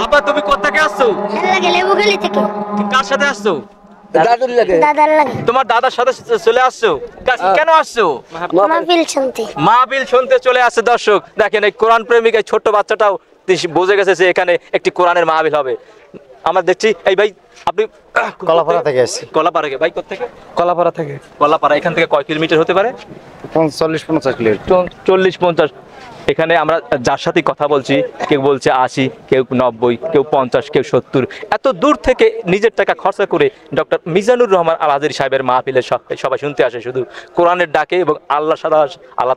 আপা তুমি কোথা থেকে আসছো? লেবুখালী থেকে। কার সাথে আসছো? দাদুর লাগে। দাদার লাগে। তোমার দাদার সাথে চলে আসছো? কেন আসছো? মাহফিল শুনতে। মাহফিল শুনতে চলে আসছে। দর্শক দেখেন, এই কোরআন প্রেমিক এই ছোট্ট বাচ্চাটাও বুঝে গেছে যে এখানে একটি কোরআনের মাহফিল হবে। আমরা দেখছি। এই ভাই আপনি কলাপাড়া থেকে আসছি। কলাপাড়া থেকে? ভাই কোথা থেকে? কলাপাড়া থেকে। কলাপাড়া এখান থেকে কয় কিলোমিটার হতে পারে? 40-50 কিলোমিটার। 40-50। এখানে আমরা যার সাথে কথা বলছি, কেউ বলছে 80, কেউ 90, কেউ 50, কেউ 70। এত দূর থেকে নিজের টাকা খরচা করে ডক্টর মিজানুর রহমান আল হাজারী সাহেবের মাহফিলে সবাই শুনতে আসে শুধু কোরআনের ডাকে এবং আল্লাহ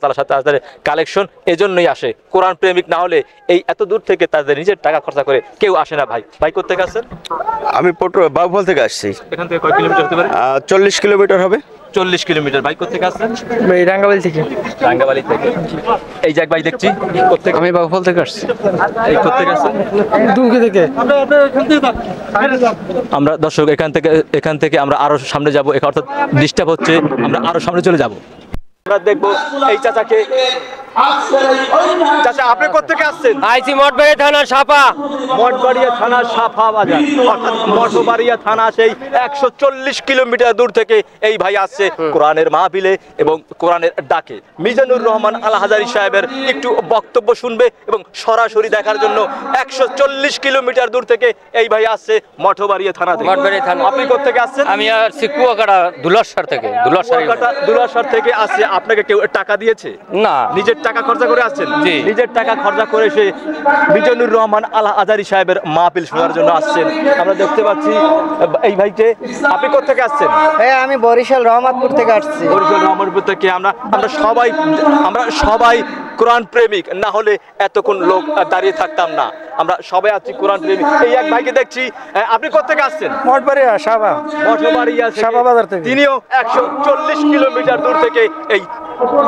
তাআলার সাথে তাদের কালেকশন, এজন্যই আসে। কোরআন প্রেমিক না হলে এই এত দূর থেকে তাদের নিজের টাকা খরচা করে কেউ আসে না। ভাই কোথেকে আসছেন? আমি বাউফল থেকে আসছি। এখান থেকে কয় কিলোমিটার হতে পারে? 40 কিলোমিটার হবে। 40 কিলোমিটার। ভাই কোথেকে আসছেন? এই রাঙ্গাবালি থেকে। রাঙ্গাবালি থেকে। এই জায়গা ভাই দেখছি কোথেকে? আমি বাউফল থেকে আসছি। এই কোথেকে আসছেন? দুমকি থেকে। আমরা দর্শক এখান থেকে আমরা আরো সামনে যাব, অর্থাৎ ডিস্টার্ব হচ্ছে, আমরা আরো সামনে চলে যাব। আমরা দেখবো এই চাচাকে। চাচা আপনি কোথেকে আসছেন? আইছি মঠবাড়িয়া থানা সাপা। মঠবাড়িয়া থানা সাফা বাজার, অর্থাৎ মঠবাড়িয়া থানা সেই 140 কিলোমিটার দূর থেকে এই ভাই আসছে কোরআনের মাহফিলে এবং কোরআনের ডাকে। মিজানুর রহমান আল হাজারী সাহেবের একটু বক্তব্য শুনবে এবং সরাসরি দেখার জন্য 140 কিলোমিটার দূর থেকে এই ভাই আসছে মঠবাড়িয়া থানা থেকে। মঠবাড়িয়া থানা। আপনি কোথেকে আসছেন? আমি আসছি কুয়াকাটা দুলারসার থেকে। দুলারসার থেকে আসছে। আপনাকে কেউ টাকা দিয়েছে? না, নিজের টাকা খরচা করে আসছেন? জি। নিজের টাকা খরচা করে সে মিজানুর রহমান আল হাজারী সাহেবের মাহফিল শোনার জন্য আসছেন। আমরা দেখতে পাচ্ছি এই ভাইকে। আপনি কোথা থেকে আসছেন? আমি বরিশাল রহমতপুর থেকে আসছি। বরিশাল রহমতপুর থেকে। আমরা সবাই কোরআন প্রেমিক, না হলে এতক্ষণ লোক দাঁড়িয়ে থাকতাম না। আমরা সবাই আছি কোরআন প্রেমিক। এই এক ভাইকে দেখছি। আপনি কোথা থেকে আসছেন? মঠবাড়িয়া সাপা। মঠবাড়িয়া সাপা বাজার থেকে। তিনিও 140 কিলোমিটার দূর থেকে এই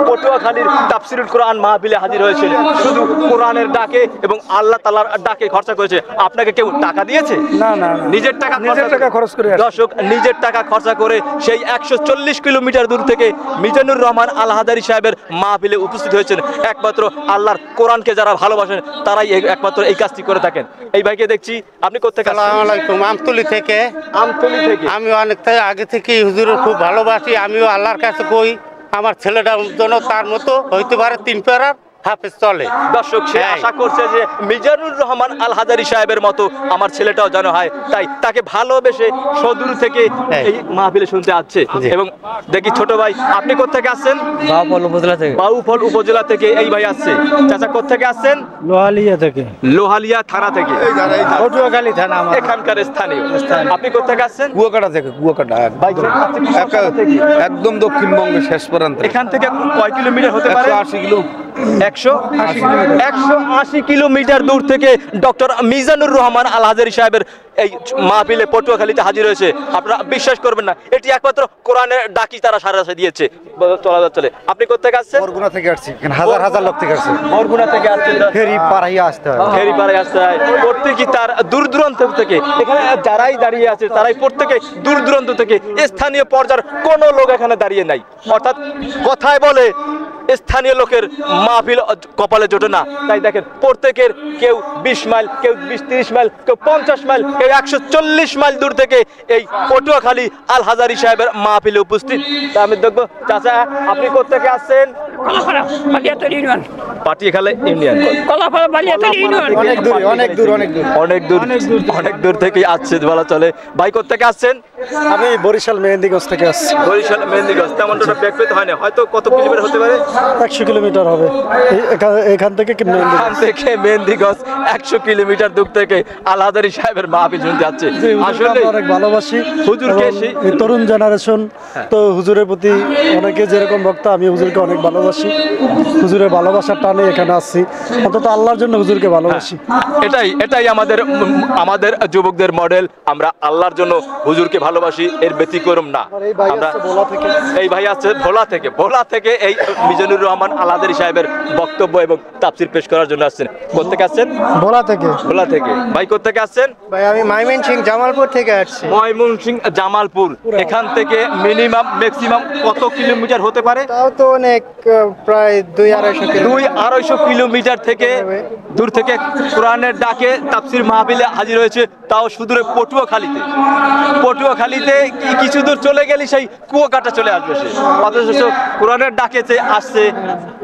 পটুয়াখালীর তাফসিরুল কোরআন মাহফিলে হাজির হয়েছিল শুধু কোরআনের ডাকে এবং আল্লাহ তাআলার ডাকে খরচা করেছে। আপনাকে কেউ টাকা দিয়েছে? না না, নিজের টাকা খরচ করে। দর্শক নিজের টাকা খরচা করে সেই 140 কিলোমিটার দূর থেকে মিজানুর রহমান আল হাজারী সাহেবের মাহফিলে উপস্থিত হয়েছেন। একমাত্র আল্লাহর কোরআনকে যারা ভালোবাসেন তারাই একমাত্র এই কাজটি করে থাকেন। এই ভাইকে দেখছি। আপনি কোথা থেকে? আসসালামু আলাইকুম। আমতলি থেকে। আমতলি থেকে। আমি অনেকটাই আগে থেকে হুজুরের খুব ভালোবাসি। আমিও আল্লাহর কাছে কই আমার ছেলেটা যেন তার মতো হইতে পারে, 3 প্যারার হাফেজ চলে। দর্শক সে আশা করছে যে মিজানুর রহমান আল হাজারী সাহেবের মতো আমার ছেলেটাও যেন হয়, তাই তাকে ভালোবেসে সদূর থেকে এই মাহফিলে শুনতে আসছে। এবং দেখি ছোট ভাই, আপনি কোথা থেকে আসছেন? বাউফল উপজেলা থেকে। বাউফল উপজেলা থেকে এই ভাই আসছে। চাচা কোথা থেকে আসছেন? লোহালিয়া থেকে। লোহালিয়া থানা থেকে। পটুয়াখালী থানা আমার। এখানকার স্থানীয়। আপনি কোথা থেকে আসছেন? কুয়াকাটা থেকে। কুয়াকাটা ভাই একদম দক্ষিণবঙ্গের শেষ প্রান্ত। এখান থেকে কয় কিলোমিটার হতে পারে? 180 কিলো। 180 কিলোমিটার দূর থেকে ডক্টর মিজানুর রহমান আল হাজারী সাহেবের এই মাহফিলে পটুয়াখালীতে হাজির হয়েছে। আপনারা বিশ্বাস করবেন না, এটি একমাত্র কোরআনের ডাকি তারা সারা দিয়ে চলে। আপনি কোথা থেকে আসছেন? বরগুনা থেকে আসছি। হাজার হাজার লোক থেকে আসছে। বরগুনা থেকে আসছেন। ফেরি পাড়াইয়া আসতে হয়। ফেরি পাড়ায় আসতে হয়। প্রত্যেকই তার দূর দূরান্ত থেকে, এখানে যারাই দাঁড়িয়ে আছে তারাই প্রত্যেকে দূর দূরান্ত থেকে। স্থানীয় পর্যায়ের কোনো লোক এখানে দাঁড়িয়ে নাই। অর্থাৎ কথায় বলে স্থানীয় লোকের মাহফিল কপালে জোটে না। তাই দেখেন প্রত্যেকের কেউ 20 মাইল, কেউ 20-30 মাইল, কেউ 50 মাইল, কেউ 140 মাইল দূর থেকে এই পটুয়াখালী আল হাজারী সাহেবের মাহফিলে উপস্থিত। তা আমি দেখবো চাচা আপনি কোথা থেকে আসছেন? পাটিয়াখালী ইউনিয়ন। অনেক দূর থেকে আসছে বলা চলে। ভাই কোথা থেকে আসছেন? আমি বরিশাল মেহেন্দিগঞ্জ থেকে আসছি। বরিশাল মেহেন্দিগঞ্জ। তেমনটা ব্যাক পেতে হয় না, হয়তো কত কিলোমিটার হতে পারে? 100 কিলোমিটার হবে এখান থেকে। মেহেন্দিগঞ্জ 100 কিলোমিটার দূর থেকে আল হাজারী সাহেবের মাহফিল শুনতে যাচ্ছে। আসলে অনেক ভালোবাসি হুজুরকে। এই তরুণ জেনারেশন তো হুজুরের প্রতি অনেকে যেরকম ভক্ত, আমি হুজুরকে অনেক ভালোবাসি। হুজুরের ভালোবাসার টানে এখানে আসছি। অন্তত আল্লাহর জন্য হুজুরকে ভালোবাসি। এটাই আমাদের যুবকদের মডেল। আমরা আল্লাহর জন্য হুজুরকে ভালোবাসি, এর ব্যতিক্রম না। আমরা এই ভাই আছে ভোলা থেকে এই মিজানুর মিজানুর রহমান আল হাজারী সাহেবের বক্তব্য এবং তাফসীর পেশ করার জন্য আসছেন। কোত্থেকে আসছেন? ভোলা থেকে। ভোলা থেকে। ভাই কোত্থেকে আসছেন? ভাই আমি ময়মনসিংহ জামালপুর থেকে আসছি। ময়মনসিংহ জামালপুর। এখান থেকে ম্যাক্সিমাম কত কিলোমিটার হতে পারে? তাও তো অনেক, প্রায় 2-250 কিলোমিটার থেকে দূর থেকে কোরআনের ডাকে তাফসীর মাহফিলে হাজির হয়েছে, তাও সুদূরে পটুয়াখালীতে কিছু দূর চলে গেলে সেই কুয়াকাটা চলে আসবে সে, অথচ কোরআনের ডাকে আসছে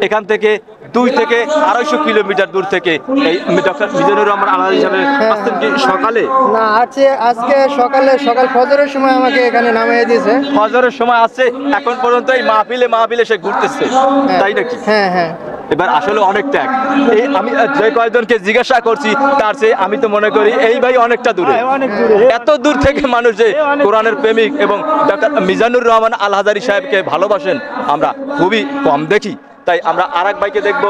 এখান থেকে 200-250 কিলোমিটার দূর থেকে। এই ডক্টর মিজানুর রহমান আল হাজারী সাহেব আসছেন কি সকালে? না, আজকে সকাল ফজরের সময় আমাকে এখানে নামিয়ে দিয়েছে। ফজরের সময় আসছে, এখন পর্যন্ত এই মাহফিলে সে ঘুরতেছে, তাই নাকি? হ্যাঁ। এবার আসলে অনেক ত্যাগ। এই আমি যে কয়েকজনকে জিজ্ঞাসা করছি তার চেয়ে আমি তো মনে করি এই ভাই অনেকটা দূরে, এত দূর থেকে মানুষ যে কোরআনের প্রেমিক এবং ডক্টর মিজানুর রহমান আল হাজারী সাহেবকে ভালোবাসেন আমরা খুবই কম দেখি। তাই আমরা আর এক ভাইকে দেখবো।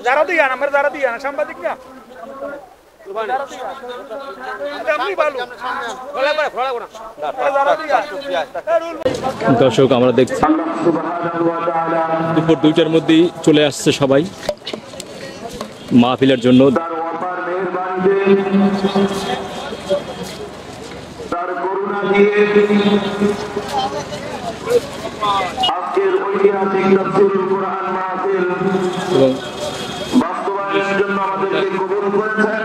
যারা দিয়ে সাংবাদিক না দর্শক আমরা দেখছি দুপুর 2টার মধ্যেই চলে আসছে সবাই মাহফিলের জন্য। আজকের ঐতিহাসিক তাফসীরুল কুরআন মাহফিল বাস্তবায়নের জন্য আমাদেরকে কবুল করেছেন।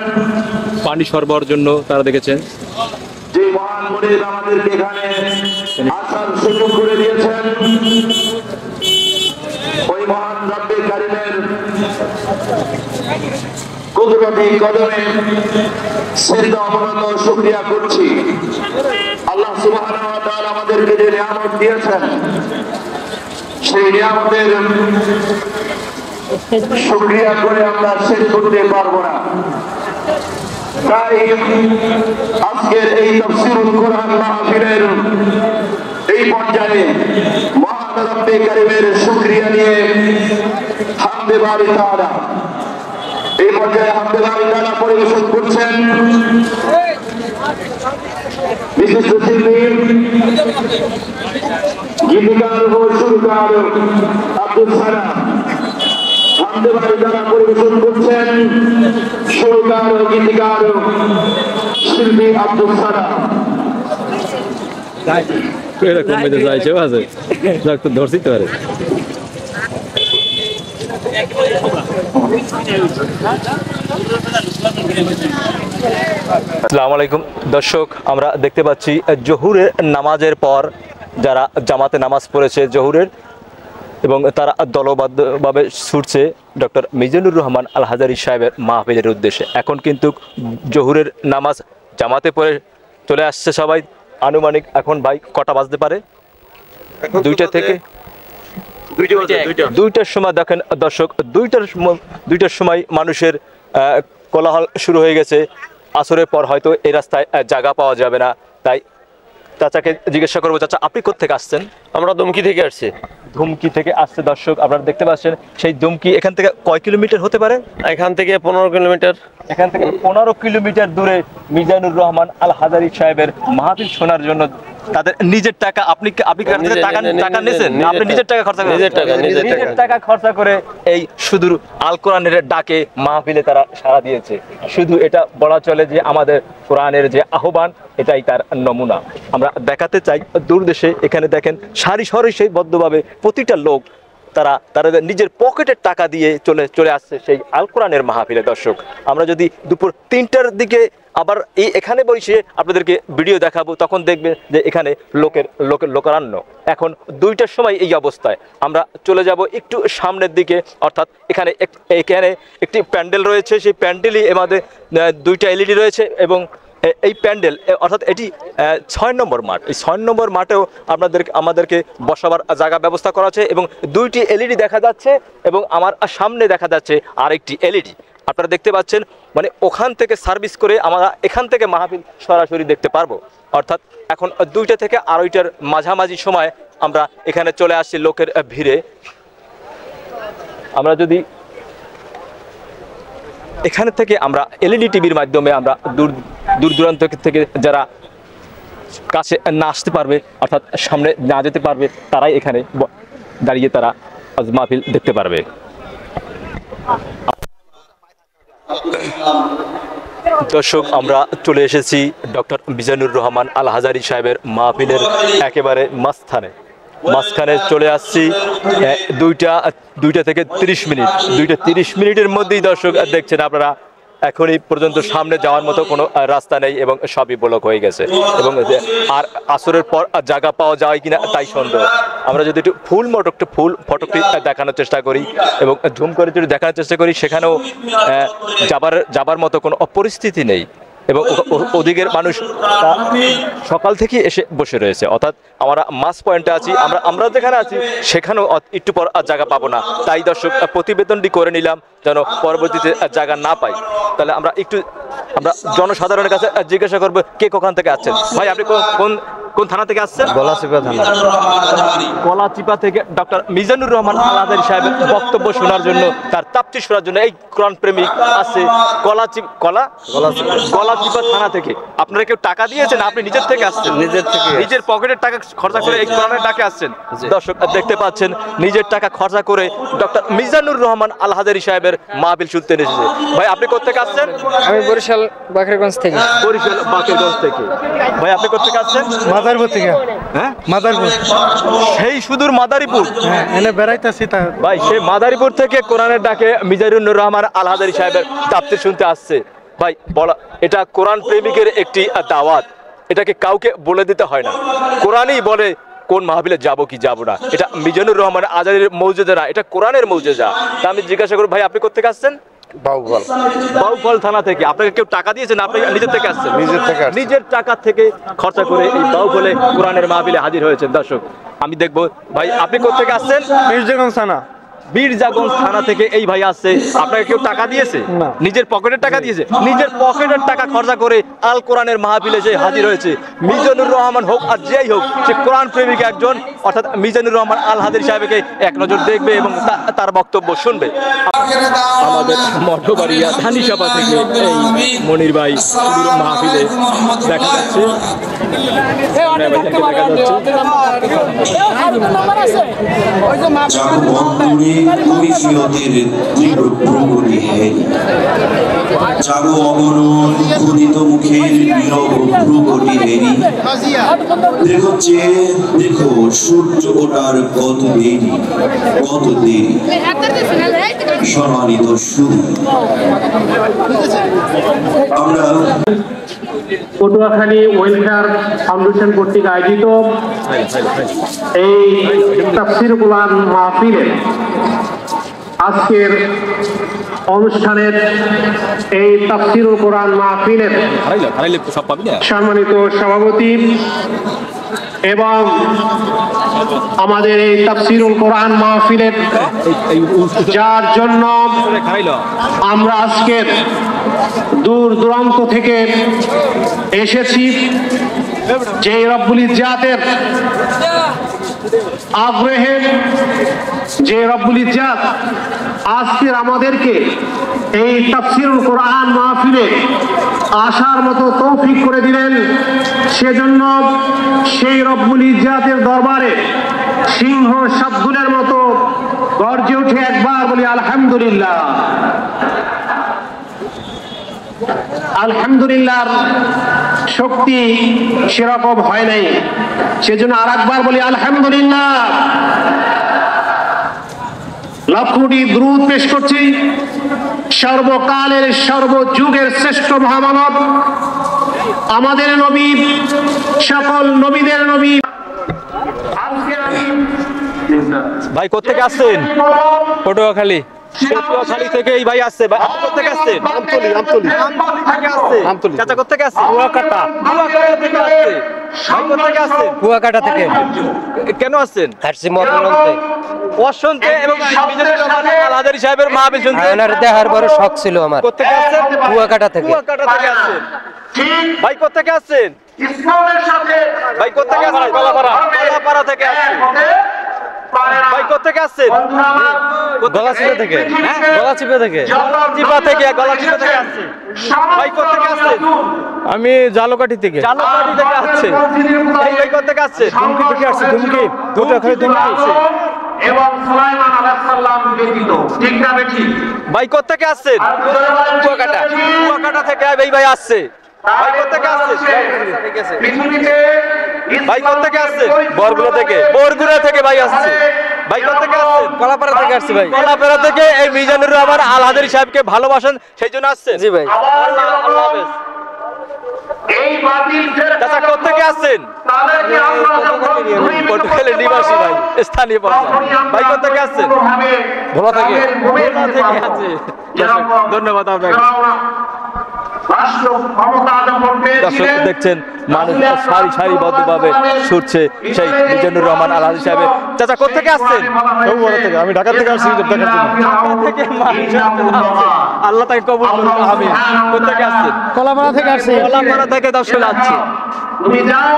পানি সরবরাহের জন্য তারা দেখেছেন যে মহান মুনির আমাদেরকে এখানে আসার সুযোগ করে দিয়েছেন, ওই মহান রব্বে কারীমের কুদরতি কদমে সিজদা অবনত শুকরিয়া করছি। আল্লাহ সুবহানাহু ওয়া তাআলা আমাদেরকে যে নিয়ামত দিয়েছেন, সেই নিয়ামতের শুকরিয়া করে আমরা শেষ করতে পারবো না। তাই আজকের এই তাফসীরুল কুরআন মাহফিলের এই পর্যায়ে মহান রব্বে কারীমের শুকরিয়া নিয়ে হামদে বারি তাআলা, এই পর্যায়ে হামদে বারি তাআলা পরিবেশন করছেন বিশিষ্ট শিল্পী গীতিকার ও সুরকার আব্দুল সালাম। হামদে বারি তাআলা পরিবেশন করছেন সুরকার ও গীতিকার শিল্পী আব্দুল সালাম। এরকম বেঁধে যাইছে আছে তো ধরছি তো আরে। আসসালামু আলাইকুম দর্শক, আমরা দেখতে পাচ্ছি জোহরের নামাজের পর যারা জামাতে নামাজ পড়েছে জোহরের এবং তারা দলবদ্ধভাবে ছুটছে ডক্টর মিজানুর রহমান আল হাজারী সাহেবের মাহফিলের উদ্দেশ্যে। এখন কিন্তু জোহরের নামাজ জামাতে পড়ে চলে আসছে সবাই। আনুমানিক এখন ভাই কটা বাজতে পারে? 2টা থেকে 2টার সময় দেখেন দর্শক, 2টার সময় মানুষের কোলাহল শুরু হয়ে গেছে। আসরের পর হয়তো এই রাস্তায় জায়গা পাওয়া যাবে না। তাই চাচাকে জিজ্ঞাসা করবো, চাচা আপনি কোত্থেকে আসছেন? আমরা দুমকি থেকে আসছি। ধুমকি থেকে আসছে দর্শক, আপনারা দেখতে পাচ্ছেন সেই ধুমকি এখান থেকে কয় কিলোমিটার হতে পারে? এখান থেকে 15 কিলোমিটার। এখান থেকে 15 কিলোমিটার দূরে মিজানুর রহমান আল হাজারী সাহেবের মাহফিল শোনার জন্য তাদের নিজের টাকা, আপনি টাকা নিয়েছেন, আপনি নিজের টাকা খরচা করেন? নিজের টাকা খরচা করে এই সুদূর আল কোরআনের ডাকে মাহফিলে তারা সাড়া দিয়েছে। শুধু এটা বলা চলে যে আমাদের কোরআনের যে আহ্বান, এটাই তার নমুনা। আমরা দেখাতে চাই দূর দেশে এখানে দেখেন সারি সেই বদ্ধভাবে প্রতিটা লোক তারা নিজের পকেটের টাকা দিয়ে চলে আসছে সেই আল কোরআনের মাহফিলে। দর্শক আমরা যদি দুপুর 3টার দিকে আবার এখানে বসে আপনাদেরকে ভিডিও দেখাবো, তখন দেখবেন যে এখানে লোকারণ্য। এখন 2টার সময় এই অবস্থায়। আমরা চলে যাব একটু সামনের দিকে, অর্থাৎ এখানে একটি প্যান্ডেল রয়েছে। সেই প্যান্ডেলই আমাদের 2টা LED রয়েছে এবং এই প্যান্ডেল অর্থাৎ এটি 6 নম্বর মাঠ। এই 6 নম্বর মাঠেও আমাদেরকে বসাবার জায়গা ব্যবস্থা করা আছে এবং 2টি LED দেখা যাচ্ছে এবং আমার সামনে দেখা যাচ্ছে আরেকটি LED। আপনারা দেখতে পাচ্ছেন, মানে ওখান থেকে সার্ভিস করে আমরা এখান থেকে মাহফিল সরাসরি দেখতে পারবো। অর্থাৎ এখন 2টা থেকে 2:30টার মাঝামাঝি সময় আমরা এখানে চলে আসছি লোকের ভিড়ে। আমরা যদি এখানে থেকে আমরা এলইডি টিভির মাধ্যমে আমরা দূর দূরান্ত থেকে যারা কাছে না আসতে পারবে, অর্থাৎ সামনে না যেতে পারবে, তারাই এখানে দাঁড়িয়ে তারা মাহফিল দেখতে পারবে। দর্শক, আমরা চলে এসেছি ডক্টর মিজানুর রহমান আল হাজারী সাহেবের মাহফিলের একেবারে মাঝখানে চলে আসছি। 2টা থেকে 30 মিনিট, 2:30 মিনিটের মধ্যেই দর্শক দেখছেন আপনারা এখনই পর্যন্ত সামনে যাওয়ার মতো কোনো রাস্তা নেই এবং সবই ব্লক হয়ে গেছে এবং আর আসরের পর জায়গা পাওয়া যায় কিনা তাই সন্দেহ। আমরা যদি একটু ফুল ফটকটি দেখানোর চেষ্টা করি এবং ঝুম করে যদি দেখানোর চেষ্টা করি, সেখানেও যাবার মতো কোনো পরিস্থিতি নেই এবং ওদিকের মানুষ সকাল থেকে এসে বসে রয়েছে। অর্থাৎ আমরা মাস পয়েন্টে আছি, আমরা যেখানে আছি সেখানেও একটু পর জায়গা পাবো না। তাই দর্শক প্রতিবেদনটি করে নিলাম যেন পরবর্তীতে জায়গা না পাই। তাহলে আমরা জনসাধারণের কাছে জিজ্ঞাসা করবো কে কোখান থেকে আসছেন। ভাই, আপনি কোন থানা থেকে আসছেন? গলাচিপা থানা। গলাচিপা থেকে ডক্টর মিজানুর রহমান আল হাজারী সাহেবের বক্তব্য শোনার জন্য, তার তাফসীর শোনার জন্য এই কোরআন প্রেমিক আছে গলাচিপা থানা থেকে। আপনারা কেউ টাকা দিয়েছেন? আপনি নিজের থেকে আসছেন? নিজের পকেটের টাকা খরচা করে এই কোরআনের ডাকে আসছেন। দর্শক দেখতে পাচ্ছেন, নিজের টাকা খরচা করে ডক্টর মিজানুর রহমান আল হাজারী সাহেবের মাহফিল শুনতে এসেছে। ভাই, আপনি কোথেকে আসছেন? আমি বরিশাল বাকেরগঞ্জ থেকে। ভাই, আপনি কোথেকে আসছেন? মাদারীপুর থেকে। হ্যাঁ, মাদারীপুর। সেই সুদূর মাদারীপুর? হ্যাঁ, এনে বেড়াইতেছি। ভাই, সে মাদারীপুর থেকে কোরআনের ডাকে মিজানুর রহমান আল হাজারী সাহেবের তাফসীর শুনতে আসছে। ভাই, বলা এটা কোরআন প্রেমিকের একটি দাওয়াত, এটাকে কাউকে বলে দিতে হয় না। কোরআনই বলে কোন মাহফিলে যাব কি যাব না। এটা মিজানুর রহমান আজারির মৌজেজা না, এটা কোরআনের মৌজেজা। তা আমি জিজ্ঞাসা করি, ভাই আপনি কোথেকে আসছেন? বাউফল থানা থেকে। আপনাকে কেউ টাকা দিয়েছেন? আপনি নিজের থেকে আসছেন? নিজের টাকা থেকে খরচা করে এই বাউফলে কোরআনের মাহফিলে হাজির হয়েছেন। দর্শক, আমি দেখবো, ভাই আপনি কোথেকে আসছেন? বীরজাগঞ্জ থানা থেকে এই ভাই আসছে। আপনাকে কেউ টাকা দিয়েছে? নিজের পকেটের টাকা দিয়েছে? নিজের পকেটের টাকা খরচা করে আল কোরআনের মাহফিলে সে হাজির হয়েছে। মিজানুর রহমান হোক আর যেই হোক, সে কোরআন প্রেমিক একজন, অর্থাৎ মিজানুর রহমান আল হাজারী সাহেবকে এক নজর দেখবে এবং তার বক্তব্য শুনবে। আমাদের মঠবাড়িয়া ধানিসাপা থেকে এই মনির ভাই মাহফিলে দেখা যাচ্ছে। জাগো অগণন ক্ষুদিত মুখের নীরব ভ্রুকটি হেরি, দেখো চেয়ে দেখো সূর্য ওঠার কত দেরি, সম্মানিত শুরু। আমরা পটুয়াখালী ওয়েলফেয়ার ফাউন্ডেশন কর্তৃক আয়োজিত এই তাফসীর কোরআন মাহফিলের আজকের অনুষ্ঠানের এই তাফসীর কোরআন মাহফিলের সম্মানিত সভাপতি এবং আমাদের এই তাফসীরুল কোরআন মাহফিলের যার জন্য আমরা আজকে দূর দূরান্ত থেকে এসেছি, যে রব্বুল ইজ্জাতের আগ্রহে, যে রব্বুল ইজ্জাত আজকে আমাদেরকে এই তাফসীরুল কোরআন মাহফিলে আসার মতো তৌফিক করে দিলেন, সেজন্য সেই রব্বুল ইজ্জাতের দরবারে সিংহ সাতগুণের মতো গর্জে উঠে একবার বলি আলহামদুলিল্লাহ। আলহামদুলিল্লাহর শক্তি সেরকম হয় নাই, সেজন্য আর একবার বলি আলহামদুলিল্লাহ। লাখ কোটি দ্রুত পেশ করছি সর্বকালের সর্বযুগের শ্রেষ্ঠ মহামানব, আমাদের নবী, সকল নবীদের নবী। ভাই কোথেকে আসছেন? পটুয়াখালী। পটুয়াখালী থেকে এই ভাই আসছে। ভাই আপনি কোথেকে আসছেন? আমতলী থেকে আসছে। চাচা কোথেকে আসছে? কুয়াকাটা থেকে আসছে। ভাই কোথেকে আসছেন? কুয়াকাটা থেকে কেন আসছেন? আসছি মতলন্তে অসন্তে এবং মিজানুর রহমান আল হাজারী সাহেবের মাহফিল শুনতে। আয়নার দেখার বড় শখ ছিল আমার। কোথেকে আসছেন? কুয়াকাটা থেকে। কুয়াকাটা থেকে আসছেন। ভাই কোথেকে আসছেন? ভাই কোথেকে আসছেন? কলাপাড়া থেকে আসছেন। ভাই কোথেকে আসছেন? গলাচিপা থেকে। হ্যাঁ? গলাচিপা থেকে। গলাচিপা থেকে আসছেন। ভাই কোথেকে আসছেন? আমি জালকাঠি থেকে। জালকাঠি থেকে আসছেন। ভাই কোথেকে আসছেন? ধুমকি থেকে আসছি। ধুমকি দুটো খালি ধুমকি এবং সুলাইমান আলাইহিস সালাম ব্যতীত ঠিক না ঠিক ভাই কোথেকে আসছেন? কুয়াকাটা। কুয়াকাটা থেকে ভাই আসছে। ভাই কোথেকে আসছেন? পৃথিবীতে ভাই কোথেকে আসছেন? বরগুনা থেকে। বরগুনা থেকে ভাই আসছে। ভাই কোথেকে আসছেন? কলাপাড়া থেকে আসছি ভাই। কলাপাড়া থেকে এই মিজানুর রহমান আল হাজারী সাহেবকে ভালোবাসেন সেই জন্য আসছেন। জি ভাই। আল্লাহ হাফেজ। এই বাতিল চাচা কোথেকে আসছেন? তাদেরকে আমরা পটুয়াখালীর নিবাসী ভাই, স্থানীয় পর্যায়ে। ভাই কোথেকে আসছেন? ভোলা থেকে। ভোলা থেকে আছে। ধন্যবাদ আপনাকে। রাষ্ট্র ক্ষমতা দর্শক দেখছেন মানুষ সারি সারিবদ্ধভাবে ছুটছে সেই মিজানুর রহমান আল হাজারী সাহেবের। চাচা কোথেকে আসছেন? থেকে আমি ঢাকা থেকে আসছি দেখার জন্য। ঢাকা থেকে মানুষ আসছে। আল্লাহ তাকে কবুল করুন, আমিন। কোথেকে আসছেন? কলাপাড়া থেকে আসছি। কলাপাড়া থেকে দর্শক আসছে।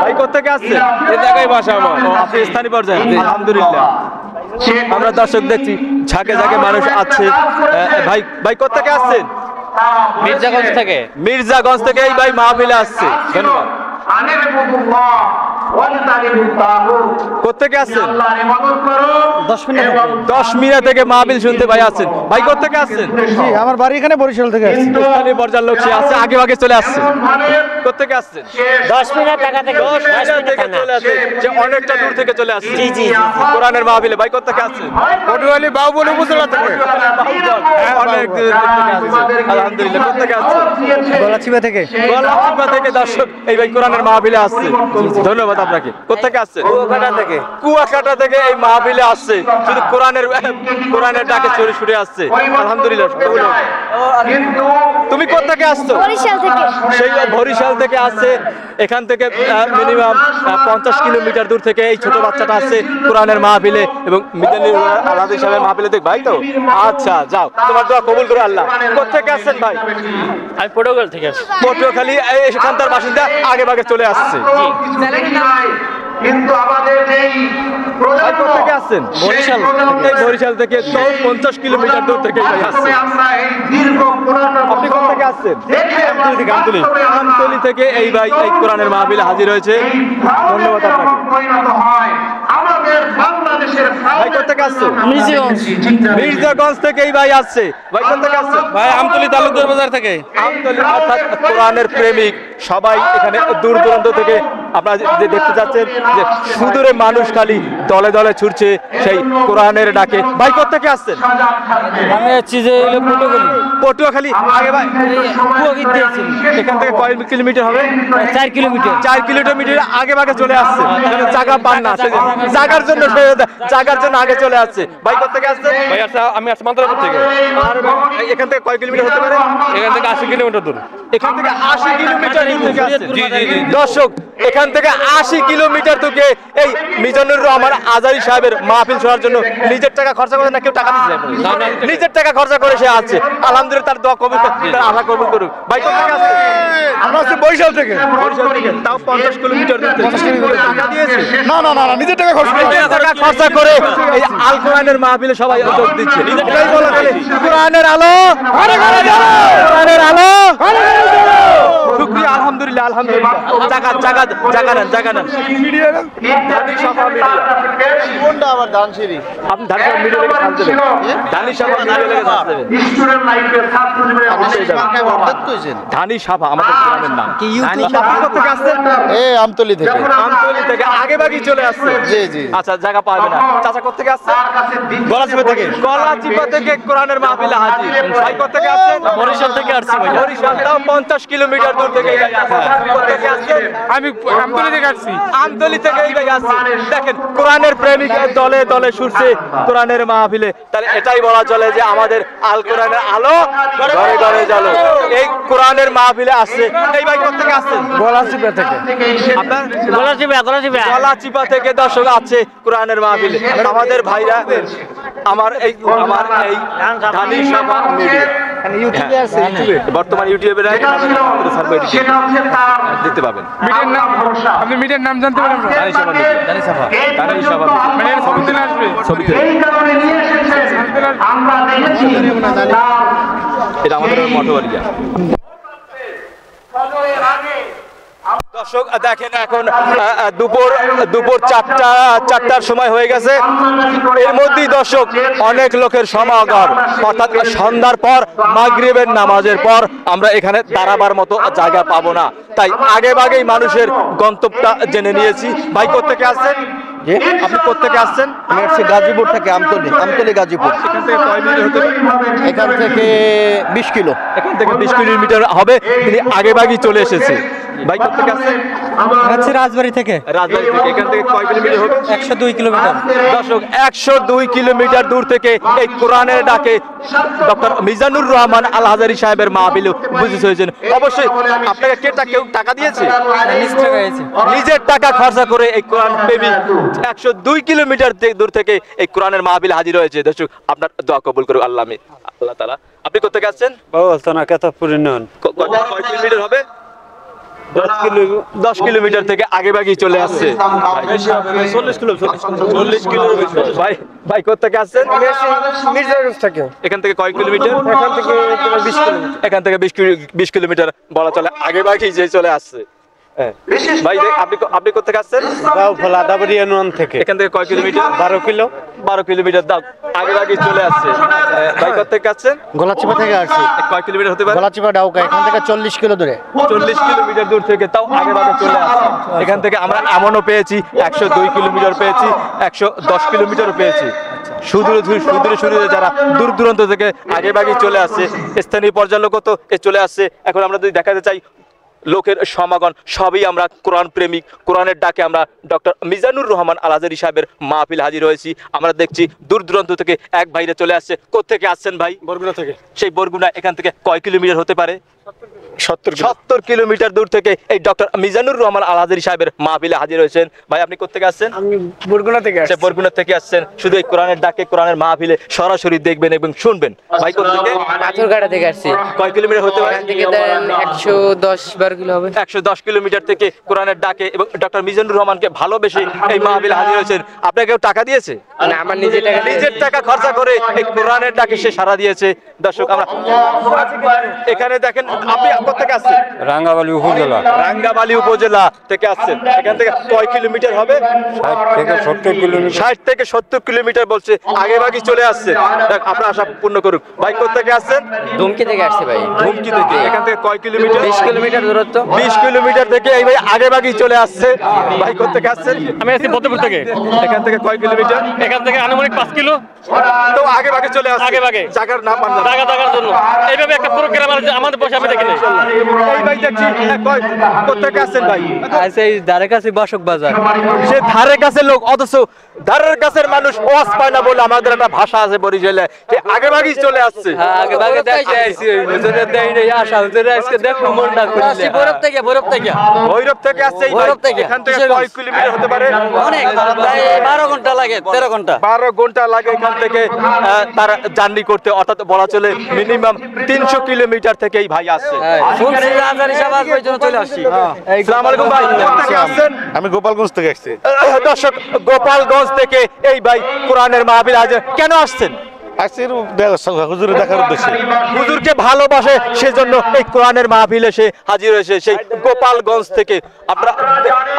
ভাই কোথেকে আসছেন? এই জায়গায় বাসা আমার। আপনি স্থানীয় পর্যায়ে? আলহামদুলিল্লাহ। আমরা দর্শক দেখছি ঝাঁকে ঝাঁকে মানুষ আছে। ভাই ভাই কোথেকে আসছেন? মির্জাগঞ্জ থেকে। মির্জাগঞ্জ থেকে এই ভাই মাহফিলে আসছে। ধন্যবাদ। কোথেকে আসছেন? 10 মিনিট থেকে মাহফিল শুনতে ভাই আছেন। ভাই কোথেকে আসছেন? জি আমার বাড়ি এখানে বরিশাল থেকে আসছি। স্থানীয় পর্যায়ের লোক সে আছে, আগে আগে চলে আসছে। কোথেকে আসছেন? 10 মিনিট ঢাকা থেকে। 10 মিনিট থেকে চলে আসছে। যে অনেকটা দূর থেকে চলে আসছে। জি জি কোরআনের মাহফিলে। ভাই কোথেকে আসছেন? পটুয়াখালী বাহুবলী উপজেলা থেকে। অনেক দূর থেকে আসছে। আলহামদুলিল্লাহ। কোথেকে আসছেন? গলাচিপা থেকে। গলাচিপা থেকে দর্শক এই ভাই কোরআনের মাহফিলে আসছে। ধন্যবাদ আপনাকে। কোথেকে আসছেন? কুয়াকাটা থেকে। কুয়াকাটা থেকে এই মাহফিলে আসছে। শুধু কোরআনের ডাকে চড়ে ছুটে আসছে। আলহামদুলিল্লাহ। তুমি কোথেকে আসছো? বরিশাল থেকে। সেই বরিশাল থেকে আসছে। এখান থেকে মিনিমাম 50 কিলোমিটার দূর থেকে এই ছোট বাচ্চাটা আসছে কোরআনের মাহফিলে এবং মিজানুর আল হাজারী সাহেবের মাহফিলে। দেখ ভাই তো আচ্ছা যাও, তোমার দোয়া কবুল করো আল্লাহ। কোথেকে আসছেন ভাই? আমি পটুয়াখালী থেকে আসছি। পটুয়াখালী এখানকার বাসিন্দা আগে ভাগে চলে আসছে। কিন্তু আমাদের এই ভাই কোথেকে আসছেন? বরিশাল। এই বরিশাল থেকে 50 কিলোমিটার দূর থেকে ভাই আসছে। আমরা এই দীর্ঘ 15 আপনি কোথা থেকে আসছেন? আমতলী। আমতলী থেকে এই ভাই এই কোরআনের মাহফিলে হাজির হয়েছে। ধন্যবাদ আপনাকে। পরিণত হয় আমাদের বাংলাদেশের ভাই কোথা থেকে আসছেন? মির্জাগঞ্জ থেকে এই ভাই আসছে। ভাই কোথা থেকে আসছেন? ভাই আমতলী তালুকদার বাজার থেকে। আমতলী অর্থাৎ কোরআনের প্রেমিক সবাই এখানে দূর দূরান্ত থেকে আপনারা যে দেখতে যাচ্ছেন যে সুদূরে মানুষ খালি দলে দলে ছুটছে সেই কোরআনের ডাকে। ভাই কোথা থেকে আসছেন? আমি আসছি যে পটুয়াখালী। পটুয়াখালী। আগে ভাই এখান থেকে কয় কিলোমিটার হবে? 4 কিলোমিটার। 4 কিলোমিটার আগে ভাগে চলে আসছে। জায়গা পান না, জায়গার জন্য আগে চলে আসছে। ভাই কোথা থেকে আসছে? ভাই আমি আসছি মান্দারপুর থেকে। আর এখান থেকে কয় কিলোমিটার হতে পারে? এখান থেকে 80 কিলোমিটার দূর। এখান থেকে 80 কিলোমিটার দূর থেকে আসছে। জি জি জি। দর্শক এখান থেকে 80 কিলোমিটার থেকে এই মিজানুর রহমান আজারী সাহেবের মাহফিল শোনার জন্য নিজের টাকা খরচা করে না কেউ টাকা দিচ্ছে নিজের টাকা খরচা করে সে আছে। আলহামদুলিল্লাহ তার দোয়া কবুল, তার আশা কবুল করুক। ভাই কোথা থেকে আসছে? আমরা আছি বরিশাল থেকে। বরিশাল থেকে তাও 50 কিলোমিটার দূর থেকে। টাকা দিয়েছে? না না না না, নিজের টাকা খরচ করে। নিজের টাকা খরচা করে এই আল কোরআনের মাহফিলে সবাই যোগ দিচ্ছে। এটাই বলা গেলে কোরআনের আলো, কোরআনের আলো। শুকরিয়া। আলহামদুলিল্লাহ আলহামদুলিল্লাহ। জায়গা নেন। ধানি সাফা মিডিয়া। কোনটা আবার দানশিরি? আপনি ধানি সাফা মিডিয়া লেগে সাজ দেবেন। ধানি সাফা মিডিয়া লেগে সাজ দেবেন। স্টুডেন্ট লাইফের ছাত্র জীবনের ধানি সাফা আমাদের গ্রামের নাম। ধানি সাফা কোথা থেকে আসছেন? এই আমতলী থেকে। আমতলী থেকে আগে ভাগই চলে আসছে। জি জি। আচ্ছা জায়গা পাবে না। চাচা কোথা থেকে আসছে? গলাচিপা থেকে। গলাচিপা থেকে কোরআনের মাহফিলে হাজির। ভাই কোথা থেকে আসছেন? বরিশাল থেকে আসছি ভাই। বরিশাল তাও 50 কিলোমিটার দূর থেকে আমি আমতলি থেকে আসছি। আমতলি থেকে এই ভাই আসছে। দেখেন কোরআনের প্রেমিক দলে দলে ছুটছে কোরআনের মাহফিলে, তাহলে এটাই বলা চলে যে আমাদের আল কোরআনের আলো ঘরে ঘরে জ্বলো। এই কোরআনের মাহফিলে আসছে এই ভাই কোথা থেকে আসছেন? গলাচিপা থেকে। আপনার গলাচিপা থেকে দর্শক আছে কোরআনের মাহফিলে। আমাদের ভাইরা আমার এই ধানি সভা মিডিয়া ইউটিউবে আছে, বর্তমান ইউটিউবে দেখতে পাবেন। মিডিয়ার নাম আপনি মিডিয়ার নাম জানতে পারেন না? ধানি সভা মিডিয়া, ধানি সভা মানে এর ছবি তুলে আসবে। ছবিতে এটা আমাদের মঠবাড়িয়া। দর্শক দেখেন এখন দুপুর চারটার সময় হয়ে গেছে। এর মধ্যেই দর্শক অনেক লোকের সমাগম, অর্থাৎ সন্ধ্যার পর মাগরিবের নামাজের পর আমরা এখানে দাঁড়াবার মতো জায়গা পাবো না, তাই আগে ভাগেই মানুষের গন্তব্যটা জেনে নিয়েছি। ভাই কোত্থেকে আসছেন? আপনি কোত্থেকে আসছেন? আমি আসছি গাজীপুর থেকে, আমতলি গাজীপুর। এখান থেকে কয় মিনিট হতে পারে? এখান থেকে 20 কিলো। এখান থেকে 20 কিলোমিটার হবে। তিনি আগে ভাগই চলে এসেছে। ভাই কোত্থেকে আসছেন? আচ্ছা, রাজবাড়ি থেকে। রাজবাড়ি থেকে। এখান থেকে কয় কিলোমিটার হবে? 102 কিলোমিটার। দর্শক 102 কিলোমিটার দূর থেকে এই কোরআনের ডাকে ডক্টর মিজানুর রহমান আল হাজারী সাহেবের মাহফিলে উপস্থিত হয়েছেন। অবশ্যই আপনাকে কেউ টাকা দিয়েছে? নিজের টাকা খরচা করে এই কোরআন প্রেমী 102 কিলোমিটার দূর থেকে এই কোরআনের মাহফিলে হাজির হয়েছে। দর্শক আপনার দোয়া কবুল করুক আল্লাহ তাআলা। আপনি কোথা থেকে আসছেন? কয় কিলোমিটার হবে? 10 কিলোমিটার থেকে আগে ভাগেই চলে আসছে। 40 কিলোমিটার। ভাই কোথা থেকে আসছেন? মির্জাগঞ্জ থেকে। এখান থেকে কয় কিলোমিটার? এখান থেকে 20 কিলোমিটার। এখান থেকে 20 কিলোমিটার বলা চলে আগে ভাগেই যে চলে আসছে। ভাই আপনি কোথা থেকে আসছেন? থেকে। এখান থেকে কয় কিলোমিটার? 12 কিলোমিটার দাও আগে ভাগেই চলে আসছে। ভাই কোথা থেকে আসছেন? গলাচিপা থেকে আসছি। কয় কিলোমিটার হতে পারে? গলাচিপা ডাউকা, এখান থেকে 40 কিলো দূরে। 40 কিলোমিটার দূর থেকে তাও আগে ভাগে চলে আসছে। এখান থেকে আমরা এমনও পেয়েছি 102 কিলোমিটার পেয়েছি, 110 কিলোমিটারও পেয়েছি। সুদূরে যারা দূর দূরান্ত থেকে আগে ভাগে চলে আসছে, স্থানীয় পর্যায়ের লোকও তো চলে আসছে। এখন আমরা যদি দেখাতে চাই লোকের সমাগম, সবই আমরা কোরআন প্রেমিক, কোরআনের ডাকে আমরা ডক্টর মিজানুর রহমান আল হাজারী সাহেবের মাহফিল হাজির হয়েছি। আমরা দেখছি দূর দূরান্ত থেকে এক ভাইরা চলে আসছে। কোত্থেকে আসছেন ভাই? বরগুনা থেকে। সেই বরগুনা এখান থেকে কয় কিলোমিটার হতে পারে? 70 কিলোমিটার দূর থেকে এই ডক্টর মিজানুর রহমান আল হাজারী সাহেবের মাহফিলে হাজির হয়েছেন। ভাই আপনি কোথা থেকে আসছেন? আমি বরগুনা থেকে আসছি। বরগুনা থেকে আসছেন, শুধু এই কোরআনের ডাকে কোরআনের মাহফিলে সরাসরি দেখবেন এবং শুনবেন। ভাই কোথা থেকে? পাথরঘাটা থেকে আসছি। কয় কিলোমিটার হতে পারে? এখান থেকে দেন 110-12 কিলো হবে। 110 কিলোমিটার থেকে কোরআনের ডাকে এবং ডক্টর মিজানুর রহমানকে ভালোবেসে এই মাহফিলে হাজির হয়েছেন। আপনাকে কেউ টাকা দিয়েছে? না, আমার নিজের টাকা খরচা করে এই কোরআনের ডাকে সে সাড়া দিয়েছে। দর্শক আমরা এখানে দেখেন, আপনি কোথা থেকে আসছেন? রাঙ্গাবালী উপজেলা। রাঙ্গাবালী উপজেলা থেকে আসছেন। এখান থেকে কয় কিলোমিটার হবে? 60 থেকে 70 কিলোমিটার বলছে, আগে ভাগই চলে আসছে। আপনার আশা পূর্ণ করুক। ভাই কোথা থেকে আসছেন? ধুমকি থেকে আসছি ভাই। ধুমকি থেকে। এখান থেকে কয় কিলোমিটার? 20 কিলোমিটার দূরত্ব। 20 কিলোমিটার থেকে এই ভাই আগে ভাগই চলে আসছে। ভাই কোথা থেকে আসছেন? আমি আসছি বদ্রপুর থেকে। এখান থেকে কয় কিলোমিটার? এখান থেকে আনুমানিক 5 কিলো। তো আগে ভাগে চলে আসছে। আগে ভাগে। জায়গার নাম পান না। জায়গার জন্য এইভাবে একটা প্রোগ্রাম আমাদের বসে আমি দেখিনি। এই ভাই দেখছি কোথা থেকে আসছেন ভাই? এই ধারে কাছে বাসক বাজার। সে ধারে কাছে লোক, অথচ ধারের কাছের মানুষ ওয়াজ পায় না বলে আমাদের একটা ভাষা আছে বরিশালে, সে আগে ভাগই চলে আসছে। আগে ভাগে দেখতে আইছি, ওই হুজুরে দেই নাই আশা, হুজুরে আজকে দেখো মনটা খুলছে। ভৈরব থেকে ভৈরব থেকে আসছে এই ভাই। এখান থেকে কয় কিলোমিটার হতে পারে? অনেক, প্রায় 12 ঘন্টা লাগে, 13 ঘন্টা। 12 ঘন্টা লাগে এখান থেকে তার জার্নি করতে, অর্থাৎ বলা চলে মিনিমাম 300 কিলোমিটার থেকে এই ভাই আসছে। শুনছি রাজার হিসাব আসবে জন্য চলে আসছি। আসসালামু আলাইকুম ভাই, কোথা থেকে আসছেন? আমি গোপালগঞ্জ থেকে আসছি। দর্শক গোপালগঞ্জ থেকে এই ভাই কোরআনের মাহফিল হাজির। কেন আসছেন? হুজুরে দেখার উদ্দেশ্যে। হুজুরকে ভালোবাসে সেজন্য এই কোরআনের মাহফিলে সে হাজির হয়েছে সেই গোপালগঞ্জ থেকে।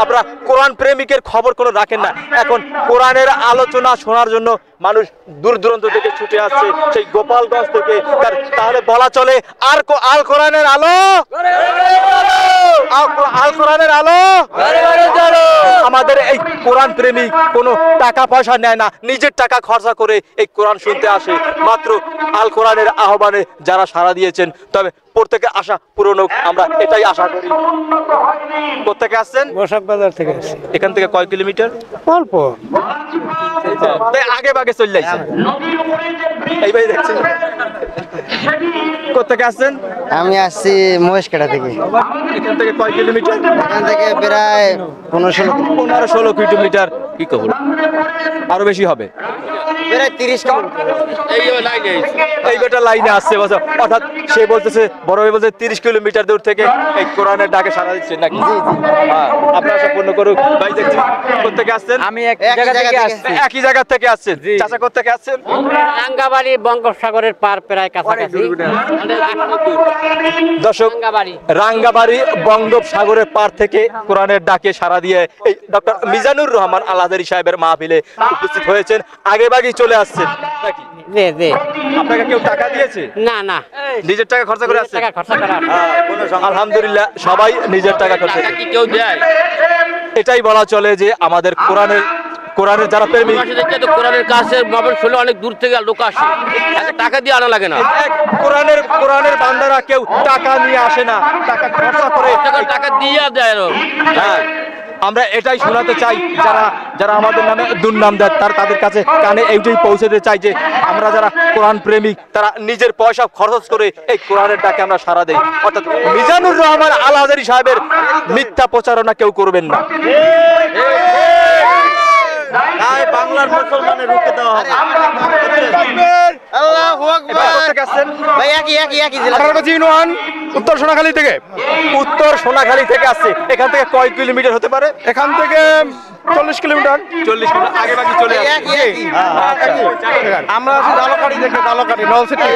আপনারা কোরআন প্রেমিকের খবর কোনো রাখেন না, এখন কোরআনের আলোচনা শোনার জন্য মানুষ দূর দূরান্ত থেকে ছুটে আসছে সেই গোপালগঞ্জ থেকে। তাহলে বলা চলে আর আল কোরআনের আলো আল কোরআনের আলো আমাদের এই কোরআন প্রেমিক কোনো টাকা পয়সা নেয় না, নিজের টাকা খরচা করে এই কোরআন শুনতে আসে। মাত্র আল কোরআনের আহ্বানে যারা সাড়া দিয়েছেন, তবে প্রত্যেকে আশা পূরণ হোক, আমরা এটাই আশা করি। কোথেকে আসছেন? বসাক বাজার থেকে আসছি। এখান থেকে কয় কিলোমিটার? অল্প। তাই আগে বাগে চলে যাইছেন, এই ভাই দেখছেন। কোথেকে আসছেন? আমি আসছি মহেশকাটা থেকে। এখান থেকে কয় কিলোমিটার? এখান থেকে প্রায় 15-16 কিলোমিটার। কি খবর? আরো বেশি হবে, প্রায় 30 কিলোমিটার। এই বেটা লাইনে আসছে, অর্থাৎ সে বলতেছে, বড় ভাই বলছে 30 কিলোমিটার দূর থেকে এই কোরআনের ডাকে সাড়া দিচ্ছে নাকি? আপনারা সব পূর্ণ করুক। ভাই দেখছি কোথেকে আসছেন? আমি এক জায়গা থেকে আসছি। একই জায়গা থেকে আসছেন। চাচা কোথেকে আসছেন? রাঙ্গাবাড়ি বঙ্গোপসাগরের পার প্রায় কাছাকাছি। দর্শক, রাঙ্গাবাড়ি বঙ্গোপসাগরের পার থেকে কোরআনের ডাকে সাড়া দিয়ে এই ডক্টর মিজানুর রহমান আল আজহারী সাহেবের মাহফিলে উপস্থিত হয়েছেন, আগে বাগেই চলে আসছেন নাকি? আপনাকে কেউ টাকা দিয়েছে? না না, নিজের টাকা খরচা করে আসছেন? টাকা খরচা করা। আলহামদুলিল্লাহ, সবাই নিজের টাকা খরচা। কেউ দেয়? এটাই বলা চলে যে আমাদের কোরআনের যারা প্রেমী, কোরআনের কাছে মোবাইল শুনে অনেক দূর থেকে লোক আসে, টাকা দিয়ে আনা লাগে না। কোরআনের বান্দারা কেউ টাকা নিয়ে আসে না, টাকা খরচা করে, টাকা দিয়ে দেয়। হ্যাঁ, আমরা এটাই শোনাতে চাই, যারা আমাদের নামে দুর্নাম দেয় তাদের কাছে কানে এইটাই পৌঁছাতে চাই যে আমরা যারা কোরআন প্রেমিক, তারা নিজের পয়সা খরচ করে এই কোরআনের ডাকে আমরা সাড়া দেই। অর্থাৎ মিজানুর রহমান আল আজহারী সাহেবের মিথ্যা প্রচারণা কেউ করবেন না। বাংলার মুসলমানের রুখে দেওয়া হবে। আল্লাহু আকবার। ভাই একই জেলা। উত্তর সোনাখালী থেকে। উত্তর সোনাখালী থেকে আসছে। এখান থেকে কয় কিলোমিটার হতে পারে? এখান থেকে 40 কিলোমিটার। 40 কিলোমিটার আগে বাকি চলে আসছে। আমরা আছি জালকাঠি থেকে, জালকাঠি নলছিটি।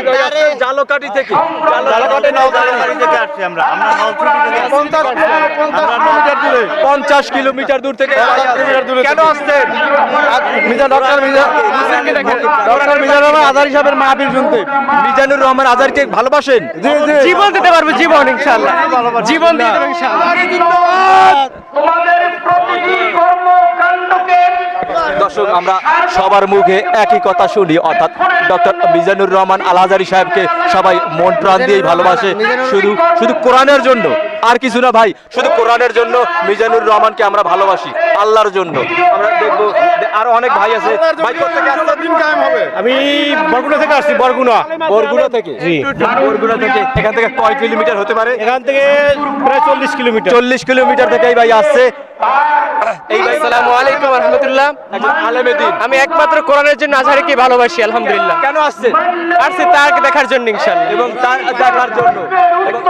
জালকাঠি থেকে থেকে আসছি আমরা। আমরা নলছিটি থেকে 50 কিলোমিটার দূর থেকে কেন আসছেন? ডক্টর মিজানুর রহমান আজহারী সাহেবের মাহফিল শুনতে। মিজানুর রহমান আজহারীকে ভালোবাসেন? জীবন দিতে পারবে, জীবন ইনশাআল্লাহ। জীবন দিয়ে দেব ইনশাআল্লাহ। দর্শক, আমরা সবার মুখে একই কথা শুনি, অর্থাৎ ডক্টর মিজানুর রহমান আল আজহারী সাহেবকে সবাই মন প্রাণ দিয়েই ভালোবাসে, শুধু কোরআনের জন্য, আর কিছু না ভাই, শুধু কোরআনের জন্য মিজানুর রহমানকে আমরা ভালোবাসি, আল্লাহর জন্য। আমরা দেখবো আরো অনেক ভাই আছে। ভাই কোথেকে আসছেন? আমি বরগুনা থেকে আসছি। বরগুনা থেকে। জি, বরগুনা থেকে। এখান থেকে কয় কিলোমিটার হতে পারে? এখান থেকে প্রায় 40 কিলোমিটার। 40 কিলোমিটার থেকে এই ভাই আসছে। এই ভাই, আসসালামু আলাইকুম ওয়া রাহমাতুল্লাহ। আলেমে দ্বীন। আমি একমাত্র কোরআনের জন্য আজহারীকে ভালোবাসি, আলহামদুলিল্লাহ। কেন আসছেন? আসছি তাকে দেখার জন্য ইনশাআল্লাহ, এবং তার দেখার জন্য, এবং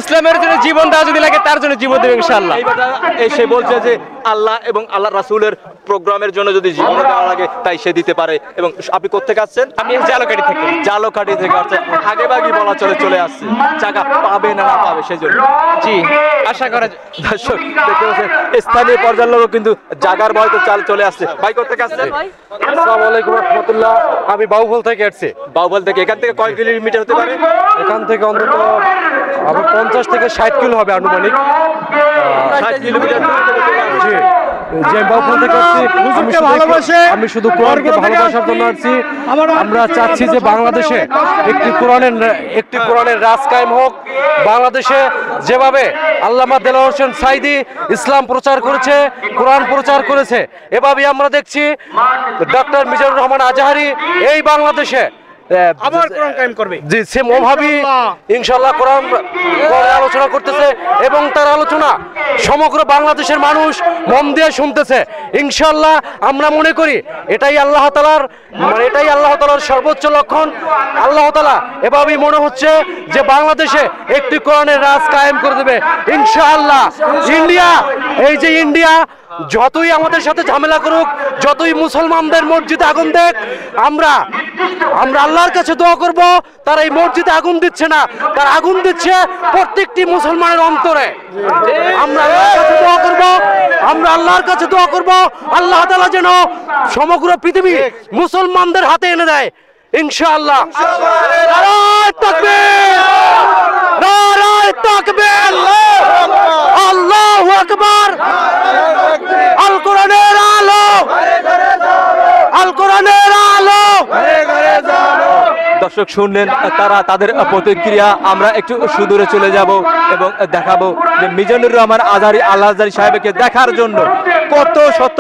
ইসলামের জন্য জীবন দেওয়া যদি লাগে তার জন্য জীবন দেব ইনশাআল্লাহ। এই কথা এসে বলছে যে আল্লাহ এবং আল্লাহ রাসূলের প্রোগ্রামের জন্য যদি জীবন দেওয়া লাগে তাই সে দিতে পারে। এবং আপনি কোথেকে আসছেন? আমি জালকাঠি থেকে। জালকাঠি থেকে আসছেন। আগে বাগি বলা চলে আসছে, জায়গা পাবে না পাবে সেজন্য। জি, আশা করা। দর্শক দেখতে পাচ্ছেন স্থানীয় পর্যায়ের লোক কিন্তু জাগার ভয়তে চলে আসছে। ভাই কোথেকে আসছেন? আসসালামু আলাইকুম ওয়া রাহমাতুল্লাহ। আমি বাউফল থেকে আসছি। বাউফল থেকে। এখান থেকে কয় কিলোমিটার হতে পারে? এখান থেকে অন্তত 50 থেকে 60 কিলো হবে আনুমানিক। 60 কিলোমিটার। যে বাউফল থেকে আসছি, আমি শুধু কোরআনকে ভালোবাসার জন্য আসছি। আমরা চাচ্ছি যে বাংলাদেশে একটি কোরআনের রাজ কায়েম হোক। বাংলাদেশে যেভাবে আল্লামা দেলোয়ার হোসেন সাইদি ইসলাম প্রচার করেছে, কোরআন প্রচার করেছে, এভাবে আমরা দেখছি ডক্টর মিজানুর রহমান আজহারী এই বাংলাদেশে আবার কোরআন কায়েম করবে। জি, সেম ওভাবেই ইনশাআল্লাহ কোরআন আলোচনা করতেছে, এবং তার আলোচনা সমগ্র বাংলাদেশের মানুষ মন দিয়ে শুনতেছে। ইনশাআল্লাহ আমরা মনে করি এটাই আল্লাহ তাআলার সর্বোচ্চ লক্ষণ। আল্লাহ তাআলা এভাবেই মনে হচ্ছে যে বাংলাদেশে একটি কোরআনের রাজ কায়েম করে দেবে ইনশাআল্লাহ। ইন্ডিয়া যতই আমাদের সাথে ঝামেলা করুক, যতই মুসলমানদের মসজিদে আগুন দেখ, আমরা আল্লাহর কাছে দোয়া করব। তারা এই মসজিদে আগুন দিচ্ছে না, তারা আগুন দিচ্ছে প্রত্যেকটি মুসলমানের অন্তরে। আমরা আল্লাহর কাছে দোয়া করব, আল্লাহ তাআলা যেন সমগ্র পৃথিবী মুসলমানদের হাতে এনে দেয় ইনশাআল্লাহ। নারায়ে তাকবীর, নারায়ে তাকবীর, আল্লাহু আকবার। আল কোরআনের আলো, আল কোরআনের আলো। দর্শক শুনলেন তারা তাদের প্রতিক্রিয়া। আমরা একটু সুদূরে চলে যাব এবং দেখাবো যে মিজানুর রহমান আল হাজারী সাহেবকে দেখার জন্য কত শত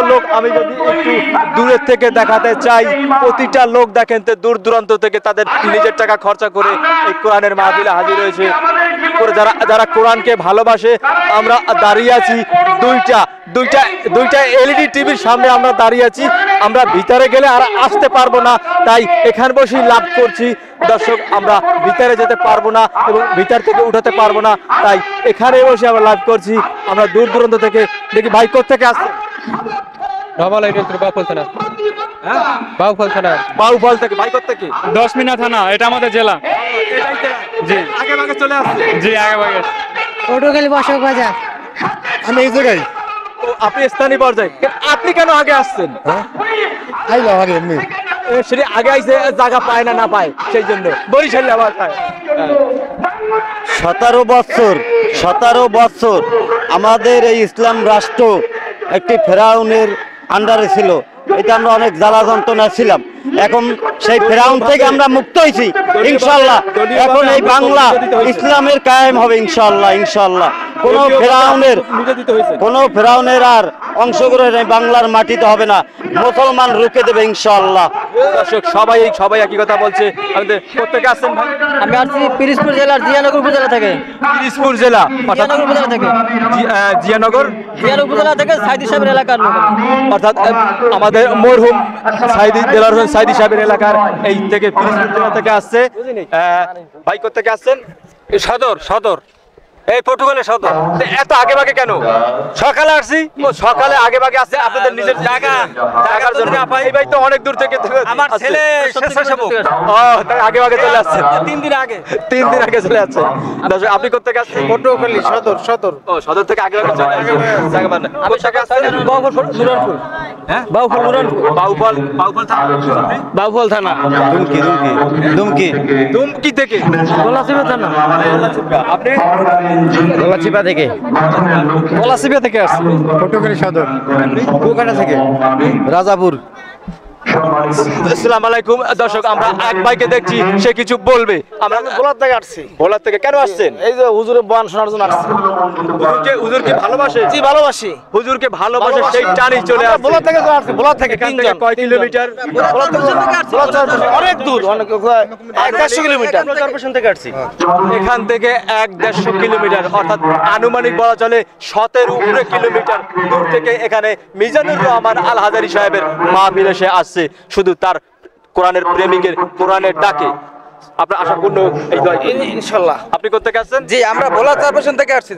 লোক আমি যদি একটু দূরের থেকে দেখাতে চাই, প্রতিটা লোক দেখেন তো দূর দূরান্ত থেকে তাদের নিজের টাকা খরচা করে এই কোরআনের মাহফিলে হাজির হয়েছে। যারা কোরআনকে ভালোবাসে। আমরা দাঁড়িয়ে আছি দুইটা এলইডি টিভির সামনে আমরা দাঁড়িয়ে আছি। আমরা ভিতরে গেলে আর আসতে পারবো না, তাই এখানে বসেই লাভ করছি। দর্শক আমরা ভিতরে যেতে পারবো না এবং ভিতর থেকে উঠাতে পারবো না, তাই এখানে বসে আমরা লাভ করছি। আমরা দূর দূরান্ত থেকে দেখি ভাই কোথেকে আসছে। বাউফল থেকে। ভাই কোথেকে? 10 মিনা থানা, এটা আমাদের জেলা। জি আগে ভাগে চলে আসছে। জি আগে ভাগে। পটুয়াখালী বসক বাজার। আমি এই জায়গায়। আপনি স্থানীয় পর্যায়ে, আপনি কেন আগে আসছেন? আগে এমনি সেটি আগে আইসে জায়গা পায় না পায়, সেই জন্য বরিশালে আবার পায়। 17 বছর আমাদের এই ইসলাম রাষ্ট্র একটি ফেরাউনের আন্ডারে ছিল। এটা আমরা অনেক জ্বালা যন্ত্রণা ছিলাম। এখন সেই ফেরাউন থেকে আমরা মুক্ত হয়েছি ইনশাআল্লাহ। এখন এই বাংলা ইসলামের কায়েম হবে ইনশাআল্লাহ। কোনো ফেরাউনের আর অংশগ্রহণ এই বাংলার মাটিতে হবে না। মুসলমান রুখে দেবে ইনশাআল্লাহ। দর্শক সবাই একই কথা বলছে। আমাদের প্রত্যেকে আসছেন ভাই? আমি আসছি পিরিজপুর জেলার জিয়ানগর উপজেলা থেকে। পিরিজপুর জেলা উপজেলা থেকে। জিয়ানগর উপজেলা থেকে সাইদি সাহেবের এলাকার লোক। অর্থাৎ আমাদের মরহুম দেলার হোসেন সাইদি সাহেবের এলাকার এই থেকে পিরিজপুর জেলা থেকে আসছে। ভাই কোথেকে আসছেন? সদর এই পটুয়াখালী সদর। এত আগে ভাগে কেন? সকালে আসছি। সকালে আগে ভাগে আসছে আপনাদের নিজের জায়গার জন্য। এই ভাই তো অনেক দূর থেকে আমার ছেলে স্বেচ্ছাসেবক। তাই আগে ভাগে চলে আসছে। 3 দিন আগে চলে আসছে। দর্শক আপনি কোথেকে আসছেন? পটুয়াখালী সদর। ও সদর থেকে আগে ভাগে চলে আসছে। জায়গা মানে কোথেকে আসছেন? বাউফল থানা। দুমকি থেকে। গলাচিপা থানা। আপনি? গলাচিপা থেকে আসছি। পটুয়াখালী সদর। কুয়াকাটা থেকে। রাজাপুর। আসসালামু আলাইকুম। দর্শক আমরা এক ভাইকে দেখছি, সে কিছু বলবে। আমরা ভোলার থেকে আসছি। ভোলার থেকে কেন আসছেন? এই যে হুজুরের বয়ান শোনার জন্য আসছি। হুজুরকে ভালোবাসে? জি ভালোবাসি। হুজুরকে ভালোবাসে সেই টানই চলে আসছে। ভোলা থেকে আসছি। ভোলা থেকে এখান থেকে কয় কিলোমিটার? অনেক দূর, অনেক 150 কিলোমিটার। থেকে আসছি। এখান থেকে 150 কিলোমিটার, অর্থাৎ আনুমানিক বলা চলে 17 উপরে কিলোমিটার দূর থেকে এখানে মিজানুর রহমান আল হাজারী সাহেবের মাহফিলে সে আসছে শুধু তার কোরআনের প্রেমিকের কোরআনের ডাকে। আপনার আশা পূর্ণ এই দোয়া ইনশাআল্লাহ। আপনি কোথা থেকে আসছেন? জি আমরা ভোলা চরপেশন থেকে আসছি।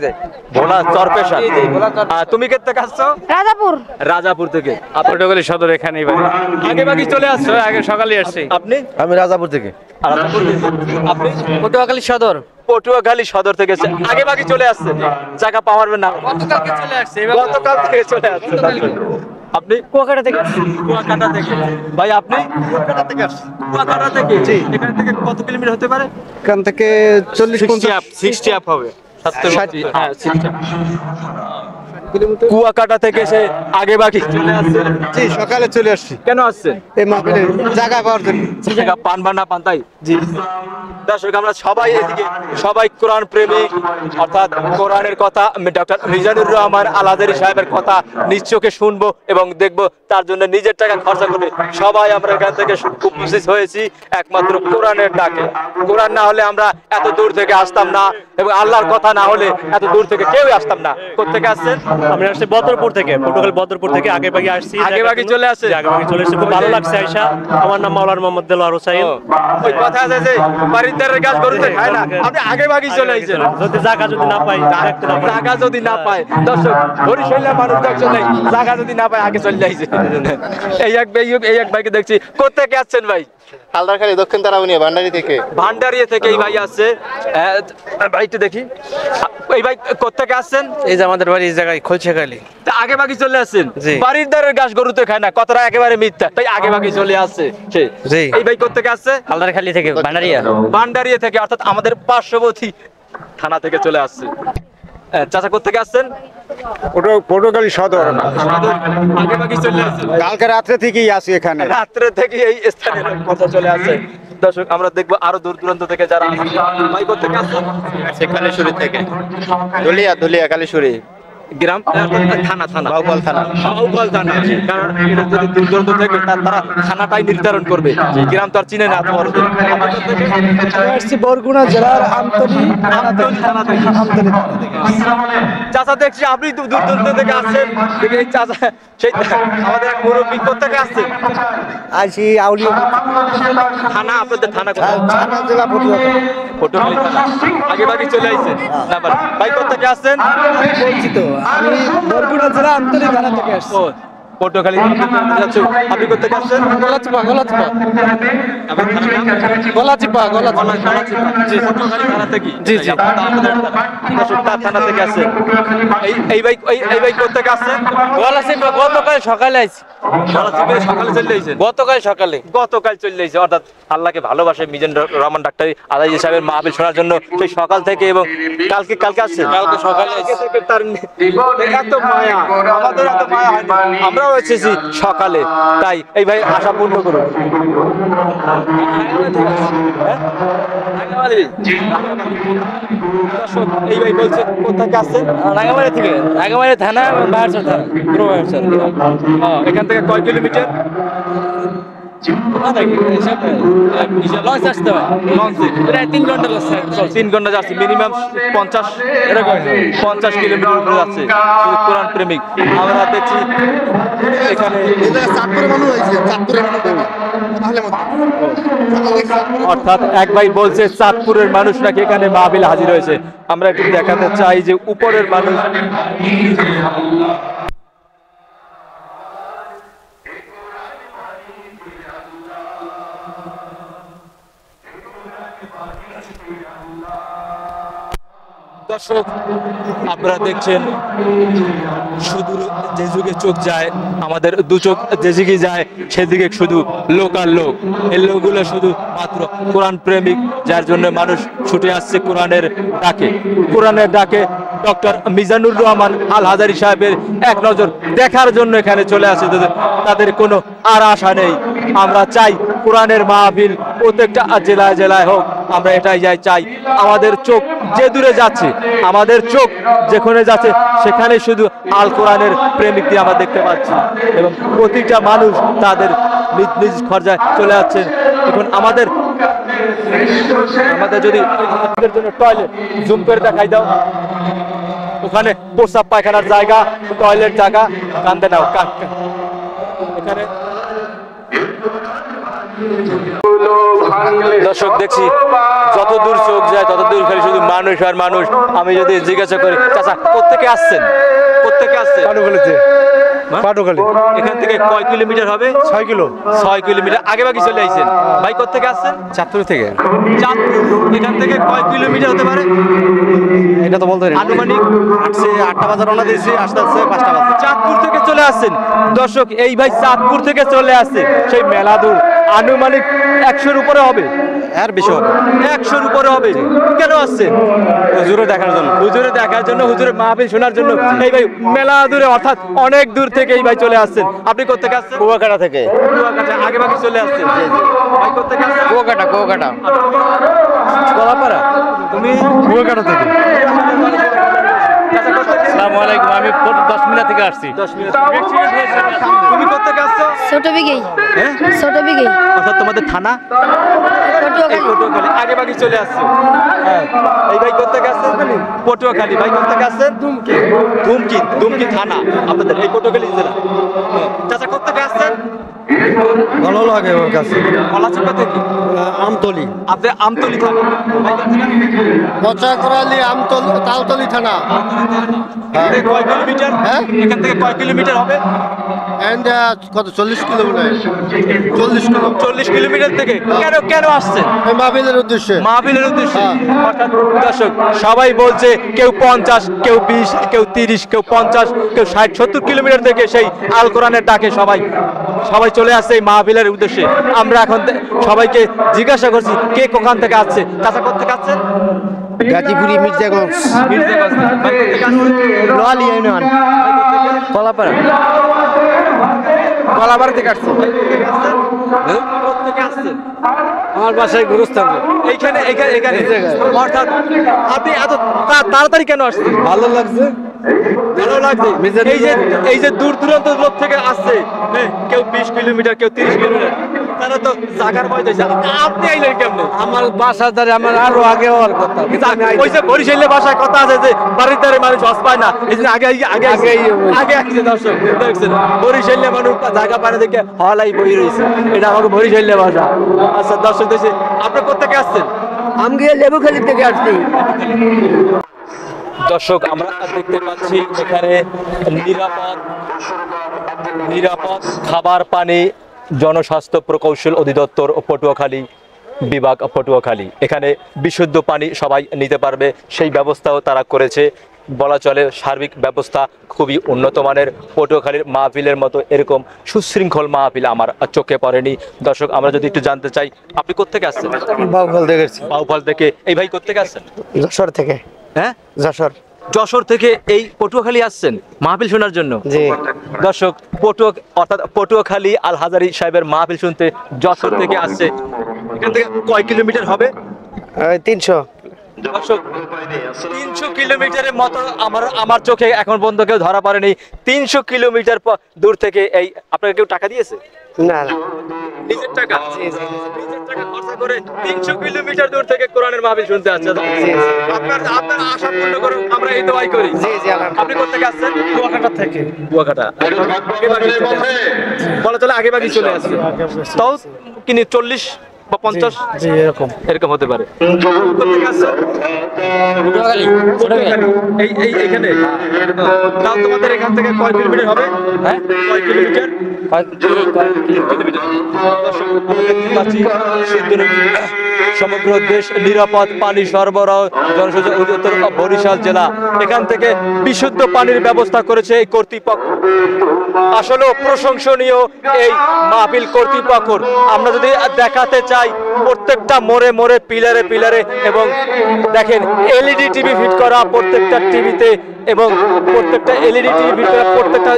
ভোলা চরপেশন। তুমি কোথা থেকে আসছো? রাজাপুর থেকে। পটুয়াখালী সদর এখানেই বাড়ি। আগে ভাগে চলে আসছো? আগে সকালে আসছি। আপনি? আমি রাজাপুর থেকে। আপনি? পটুয়াখালী সদর। পটুয়াখালী সদর থেকে আগে ভাগে চলে আসছেন, জায়গা পাওয়া যাবে না। গতকালকে চলে আসছে। গতকাল থেকে চলে আসছে। আপনি? কুয়াকাটা থেকে। কুয়াকাটা থেকে। ভাই আপনি? কুয়াকাটা থেকে আসছেন। কুয়াকাটা থেকে? জি। এখান থেকে কত কিলোমিটার হতে পারে? এখান থেকে 60 আপ হবে। 70 হ্যাঁ 60 কুয়াকাটা থেকে সে আগে বাকি চলে আসছে। জি সকালে চলে আসছি। কেন আসছেন? এই মাহফিলে জায়গা পাওয়ার জন্য। জায়গা পান বা না পান তাই? জি। দর্শক আমরা সবাই এদিকে সবাই কোরআন প্রেমিক, অর্থাৎ কোরআনের কথা ডক্টর মিজানুর রহমান আল হাজারী সাহেবের কথা নিজ চোখে শুনবো এবং দেখবো। তার জন্য নিজের টাকা খরচা করে সবাই আমরা এখান থেকে উপস্থিত হয়েছি একমাত্র কোরআনের ডাকে। কোরআন না হলে আমরা এত দূর থেকে আসতাম না এবং আল্লাহর কথা না হলে এত দূর থেকে কেউই আসতাম না। কোথেকে আসছেন? আমি আসছি বদরপুর থেকে, পটুয়াখালী বদরপুর থেকে আগে ভাগে আসছি। আগে ভাগে চলে আসছে? আগে ভাগে চলে এসেছি, খুব ভালো লাগছে আয়শা। আমার নাম মাওলানা মোহাম্মদ দেলোয়ার হোসেন। ওই কথা আছে যে বাড়িদারের গাছ গরুতে খায় না, আপনি আগে ভাগে চলে আইছেন। যদি জায়গা যদি না পাই, জায়গা যদি না পায়, দর্শক বরিশালের মানুষ দেখছেন নাই, জায়গা যদি না পায় আগে চলে আইছে। এই এক ভাইকে দেখছি। কোথেকে আসছেন ভাই? হালদারখালী দক্ষিণ তারাবনিয়া ভান্ডারি থেকে। ভান্ডারিয়া থেকে এই ভাই আসছে। ভাই একটু দেখি, এই ভাই কোথেকে আসছেন? এই যে আমাদের বাড়ি এই জায়গায় খোলছেখালী। আগে ভাগে চলে আসছেন? বাড়ির দ্বারের গাছ গরুতে খায় না, কথাটা একেবারে মিথ্যা, তাই আগে ভাগে চলে আসছে সে। এই ভাই কোথেকে আসছে? হালদারখালী থেকে। ভান্ডারিয়া। ভান্ডারিয়া থেকে, অর্থাৎ আমাদের পার্শ্ববর্তী থানা থেকে চলে আসছে। চাচা কোথেকে আসছেন? পটুয়াখালী সদর। আগে বাকি চলে আসছেন? কালকে রাত্রে থেকেই আসি এখানে। রাত্রে থেকে এই স্থানে কথা চলে আসে। দর্শক আমরা দেখবো আরো দূর দূরান্ত থেকে যারা ভাই কোথেকে আসছেন? কালীশুরি থেকে। ধুলিয়া কালীশুরি গ্রাম থানা বাউপাল থানা। কারণ এটা যদি দূর দূরান্ত থেকে তারা থানাটাই নির্ধারণ করবে, গ্রাম তো আর চিনে না। বরগুনা জেলার আমতলী চাচা দেখছি আপনি দূর দূরান্ত থেকে আসছেন। এই চাচা সেই আমাদের এক মুরব্বী কোথেকে আসছেন? আসি আউলিয়া থানা। আপনাদের থানা জেলা পটুয়াখালী থানা। আগে বাকি চলে আইছেন না? ভাই কোথেকে আসছেন? বলছি তো আমি বরগুনা জেলা আমতলী থানা থেকে আসছি। পটুয়াখালী আপনি কোথেকে আসছেন? গলাচিপা থানা থেকে। জি থানা থেকে আসছেন। এই ভাই কোথেকে আসছেন? গতকাল সকালে আইছি। সকালে চলে আইছেন? গতকাল চলে আইছে। অর্থাৎ আল্লাহকে ভালোবাসে মিজানুর রহমান ডাক্তার আদাজি সাহেবের মাহফিল শোনার জন্য সেই সকাল থেকে, এবং কালকে আসছেন। কালকে সকালে তার এত মায়া, আমাদের এত মায়া হয় না। আমরাও এসেছি সকালে, তাই এই ভাই আশা পূর্ণ করুন। এই ভাই বলছে কোথেকে আসছেন? রাঙ্গামাটি থেকে। রাঙ্গামাটি থানা বাহারচর থানা। এখান থেকে কয় কিলোমিটার? লঞ্চ আসতে হয়, প্রায় 3 ঘন্টা লাগছে। 3 ঘন্টা যাচ্ছে, মিনিমাম 50 কিলোমিটার উপরে যাচ্ছে। কোরআন প্রেমিক আমরা দেখছি এখানে। অর্থাৎ এক ভাই বলছে চাঁদপুরের মানুষ নাকি এখানে মাহফিলে হাজির হয়েছে। আমরা একটু দেখাতে চাই যে উপরের মানুষ। দর্শক আপনারা দেখছেন শুধু যে যুগে চোখ যায়, আমাদের দু চোখ যেদিকে যায় সেদিকে শুধু লোক আর লোক। এই লোকগুলো শুধু মাত্র কোরআন প্রেমিক, যার জন্য মানুষ ছুটে আসছে কোরআনের ডাকে। ডক্টর মিজানুর রহমান আল হাজারী সাহেবের এক নজর দেখার জন্য এখানে চলে আসে। তাদের কোনো আর আশা নেই। আমরা চাই কোরআনের মাহফিল প্রত্যেকটা জেলায় জেলায় হোক। আমরা এটাই চাই। আমাদের চোখ যে দূরে যাচ্ছে, আমাদের চোখ যেখানে যাচ্ছে সেখানে শুধু আল কোরআনের প্রেমিকদের আমরা দেখতে পাচ্ছি, এবং প্রতিটা মানুষ তাদের নিজ নিজ খরচায় চলে যাচ্ছেন। এখন আমাদের যদি জন্য টয়লেট জুম করে দেখাই দাও, ওখানে প্রস্রাব পায়খানার জায়গা, টয়লেট জায়গা, কান্দে নাও এখানে। দর্শক দেখছি যত দূর চোখ যায় তত দূর খালি শুধু মানুষ আর মানুষ। আমি যদি জিজ্ঞাসা করি, চাচা কোথেকে আসছেন? পাটুখালী। এখান থেকে কয় কিলোমিটার হবে? 6 কিলোমিটার। আগে বাকি চলে আইছেন। ভাই কোথেকে আসছেন? চাঁদপুর থেকে। এখান থেকে কয় কিলোমিটার হতে পারে? এটা তো বলতে আনুমানিক 8টা বাজে রওনা দিয়েছি, আসতে 5টা বাজে। চাঁদপুর থেকে চলে আসছেন। দর্শক এই ভাই চাঁদপুর থেকে চলে আসছে, সেই মেলা দূর, আনুমানিক 100-র উপরে হবে। আর বেশি হবে, 100-র উপরে হবে। কেন আসছেন? হুজুরে দেখার জন্য। হুজুরের মাহফিল শোনার জন্য এই ভাই মেলা দূরে, অর্থাৎ অনেক দূর থেকে এই ভাই চলে আসছেন। আপনি কোথেকে আসছেন? কুয়াকাটা থেকে। আগে বাকি চলে আসছেন। ভাই কোথেকে আসছেন? কুয়াকাটা। কলাপাড়া। তুমি? কুয়াকাটা থেকে। আসসালামু আলাইকুম, আমি 10 মিনিট থেকে আসছি। 10 মিনিট। তুমি কোথেকে আসছো? ছোট বিঘেই। হ্যাঁ, ছোট বিঘেই। অর্থাৎ তোমাদের থানা পটুয়াখালী। আগে বাকি চলে আসছে। হ্যাঁ, এই ভাই কোথেকে আসছেন? পটুয়াখালী। ভাই কোথেকে আসছেন? ধুমকি থানা আপনাদের এই পটুয়াখালী জেলা। চাচা কোথেকে আসছেন? ভালো লাগে ওর কাছে। গলাচিপা থেকে। আমতলী। আপনি আমতলী থানা। পচাকরালি আমতলী তালতলী থানা। কয় কিলোমিটার? হ্যাঁ, এখান থেকে কয় কিলোমিটার হবে? কত 40 কিলোমিটার। 40 কিলোমিটার থেকে কেন আসছেন? মাহফিলের উদ্দেশ্যে। অর্থাৎ দর্শক সবাই বলছে কেউ 50, কেউ 20, কেউ 30, কেউ 50, কেউ 60-70 কিলোমিটার থেকে সেই আল কোরআনের ডাকে সবাই চলে আসছে এই মাহফিলের উদ্দেশ্যে। আমরা এখন সবাইকে জিজ্ঞাসা করছি কে কোখান থেকে আসছে। চাচা কোথা থেকে আসছেন? গাজীপুরি মির্জাগঞ্জ লোহালি ইউনিয়ন কলাপাড়া কলাপাড়া থেকে আসছে আমার বাসায় গুরুস্থান এইখানে এইখানে এখানে অর্থাৎ আপনি এত তাড়াতাড়ি কেন আসছেন? ভালো লাগছে ভালো লাগছে এই যে দূর দূরান্ত লোক থেকে আসছে, কেউ 20 কিলোমিটার কেউ 30 কিলোমিটার, তারা তো জাগার ভয় দিয়েছে। আপনি আইলেন কেমনে? আমার বাসার দ্বারা আমার আরো আগে হওয়ার কথা, ওই যে বরিশালের ভাষায় কথা আছে যে বাড়ির দ্বারে মানুষ হস পায় না, এই জন্য আগে আসছে। দর্শক দেখছেন বরিশালের মানুষ জায়গা পায় না দেখে হলাই বই রয়েছে, এটা আমাকে বরিশালের ভাষা। আচ্ছা দর্শক দেখছি আপনি কোথেকে আসছেন? আমি লেবুখালি থেকে আসছি। দর্শক আমরা দেখতে পাচ্ছি এখানে নিরাপদ খাবার পানি জনস্বাস্থ্য প্রকৌশল অধিদপ্তর পটুয়াখালী বিভাগ পটুয়াখালী, এখানে বিশুদ্ধ পানি সবাই নিতে পারবে সেই ব্যবস্থাও তারা করেছে। বলা চলে সার্বিক ব্যবস্থা খুবই উন্নত মানের। পটুয়াখালীর মাহফিলের মতো এরকম সুশৃঙ্খল মাহফিল আমার চোখে পড়েনি। দর্শক আমরা যদি একটু জানতে চাই আপনি কোত্থেকে আসছেন? বাউফল থেকে আসছি। বাউফল থেকে। এই ভাই কোত্থেকে আসছেন? যশোর থেকে। হ্যাঁ যশোর থেকে এই পটুয়াখালী আসছেন মাহফিল শোনার জন্য? জি। দর্শক অর্থাৎ পটুয়াখালী আল হাজারি সাহেবের মাহফিল শুনতে যশোর থেকে আসছে। এখান থেকে কয় কিলোমিটার হবে? 300। দর্শক 300 কিলোমিটারের মতো আমার চোখে এখন পর্যন্ত কেউ ধরা পড়েনি। 300 কিলোমিটার দূর থেকে এই আপনাকে কেউ টাকা দিয়েছে? না নিজের টাকা? নিজের টাকা খরচ করে 300 কিলোমিটার দূর থেকে কোরআনের মাহফিল শুনতে আসছে। আপনার আশা পূর্ণ করুন, আমরা এই দোয়াই করি। আপনি কোথা থেকে আসছেন? কুয়াকাটা থেকে। কুয়াকাটা বলা চলে আগে বাগি চলে আসছে, তাও কিনি 40 বা 50 এরকম হতে পারে। এইখানে তাও তোমাদের এখান থেকে কয় কিলোমিটার হবে? হ্যাঁ কয় কিলোমিটার? সমগ্র দেশ নিরাপদ পানি সরবরাহ জনসংযোগ অধিদপ্তর বরিশাল জেলা এখান থেকে বিশুদ্ধ পানির ব্যবস্থা করেছে এই কর্তৃপক্ষ। আসলে প্রশংসনীয় এই মাহফিল কর্তৃপক্ষ। আমরা যদি দেখাতে চাই প্রত্যেকটা মোড়ে মোড়ে পিলারে পিলারে, এবং দেখেন এলইডি টিভি ফিট করা প্রত্যেকটা টিভিতে, এবং প্রত্যেকটা এলইডি টিভি ফিট করা প্রত্যেকটা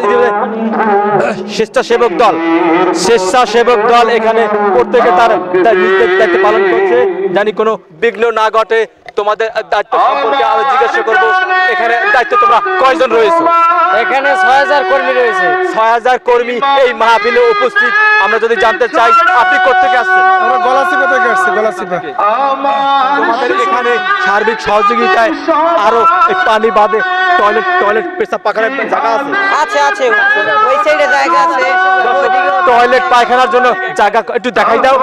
স্বেচ্ছাসেবক দল এখানে প্রত্যেকে তার দায়িত্ব পালন করছে, জানি কোনো বিঘ্ন না ঘটে। তোমাদের দায়িত্ব সম্পর্কে আমি জিজ্ঞাসা করবো, এখানে দায়িত্ব তোমরা কয়জন রয়েছে? এখানে 6000 কর্মী রয়েছে। 6000 কর্মী এই মাহফিলে উপস্থিত। আমরা যদি জানতে চাই আপনি কোথেকে আসছেন? আমরা গলাচিপা থেকে আসছি। গলাচিপা। তোমাদের এখানে সার্বিক সহযোগিতায় আরো পানি বাদে টয়লেট পেশাব পায়খানার জায়গা আছে? আছে ওই সাইডে জায়গা আছে। টয়লেট পায়খানার জন্য জায়গা একটু দেখাই দাও।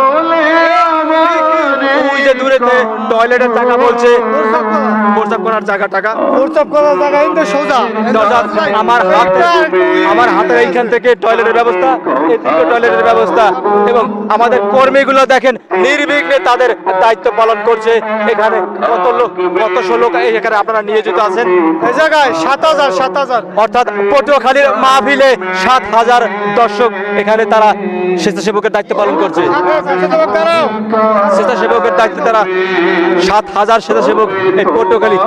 ওই যে দূরেতে টয়লেটের জায়গা বলছে, প্রস্রাব করার জায়গা কিন্তু সোজা। আমার হাতে এইখান থেকে টয়লেটের ব্যবস্থা, এদিকে টয়লেটের ব্যবস্থা, এবং আমাদের কর্মীগুলো দেখেন নির্বিঘ্নে তাদের দায়িত্ব পালন করছে। এখানে কতশো লোক এখানে আপনারা নিয়োজিত আছেন? এই জায়গায় 7000 অর্থাৎ পটুয়াখালীর মাহফিলে 7000 দর্শক এখানে তারা স্বেচ্ছাসেবকের দায়িত্ব পালন করছে। স্বেচ্ছাসেবকের দায়িত্বে তারা 7000 স্বেচ্ছাসেবক এই পটুয়াখালী।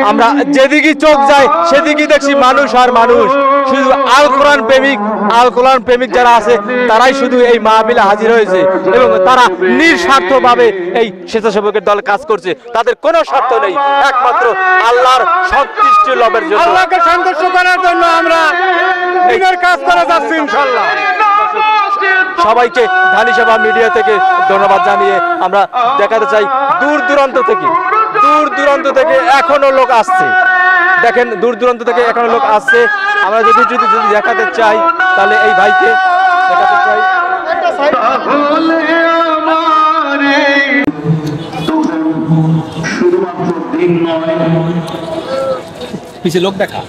আমরা যেদিকে চোখ যায় সেদিকে দেখছি মানুষ আর মানুষ। শুধু আল কোরআন প্রেমিক যারা আছে তারাই শুধু এই মাহফিলে হাজির হয়েছে, এবং তারা নিঃস্বার্থভাবে এই স্বেচ্ছাসেবকের দল কাজ করছে। তাদের কোনো স্বার্থ নেই, একমাত্র আল্লাহর সন্তুষ্টি লাভের জন্য, আল্লাহকে সন্তুষ্ট করার জন্য আমরা দিনের কাজ করে যাচ্ছি ইনশাআল্লাহ। সবাইকে ধানি সভা মিডিয়া থেকে ধন্যবাদ জানিয়ে আমরা দেখাতে চাই দূর দূরান্ত থেকে এখনো লোক আসছে। দেখেন দূর দূরান্ত থেকে এখনো লোক আসছে। আমরা যদি দেখাতে চাই তাহলে এই ভাইকে দেখাতে চাই। পিছিয়ে লোক দেখা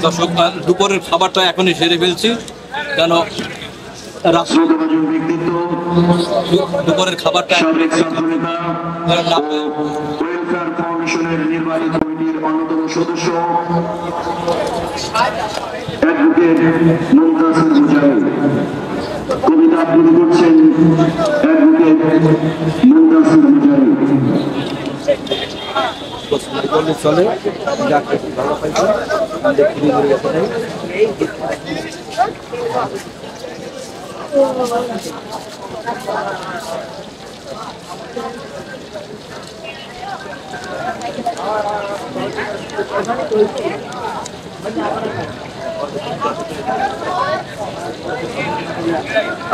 দর্শক দুপুরের খাবারটা এখনই সেরে ফেলছি, কেন রাষ্ট্র দুপুরের খাবারটা সাবেক ছাত্রনেতা ও ওয়েলফেয়ার ফাউন্ডেশনের নির্বাহী কমিটির অন্যতম সদস্য অ্যাডভোকেট মুমতাসির মুজাহিদ। কবিতা আবৃত্তি করছেন অ্যাডভোকেট মুমতাসির মুজাহিদ। চলে ভালো পাইছে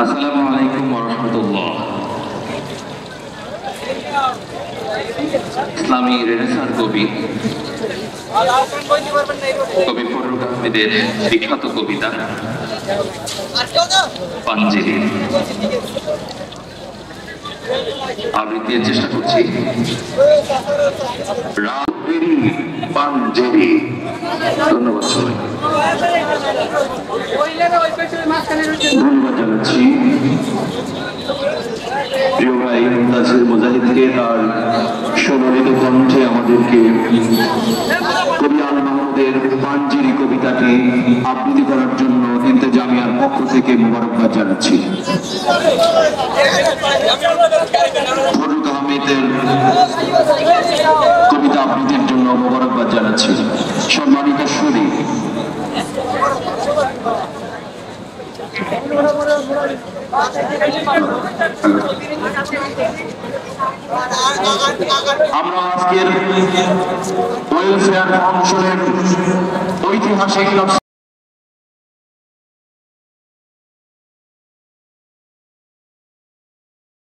আসসালামু আলাইকুম ওয়া রাহমাতুল্লাহ। ইসলামী রেনেসাঁর কবি ফররুখ আহমেদের বিখ্যাত কবিতা পাঞ্জেরি আবৃত্তির চেষ্টা করছি। পাঞ্জেরি। ধন্যবাদ সবাই। ধন্যবাদ জানাচ্ছি প্রিয় ভাই মুমতাসির মুজাহিদকে তার সুললিত কণ্ঠে আমাদেরকে কবি আল মাহমুদের পাঞ্জেরি কবিতাটি আবৃত্তি করার জন্য ইন্তেজামিয়ার পক্ষ থেকে মোবারকবাদ জানাচ্ছি। ফররুখ আহমেদের কবিতা আবৃত্তির জন্য মোবারকবাদ জানাচ্ছি। সম্মানিত সুরী, আমরা আজকের ওয়েলফেয়ার ফাউন্ডেশনের ঐতিহাসিক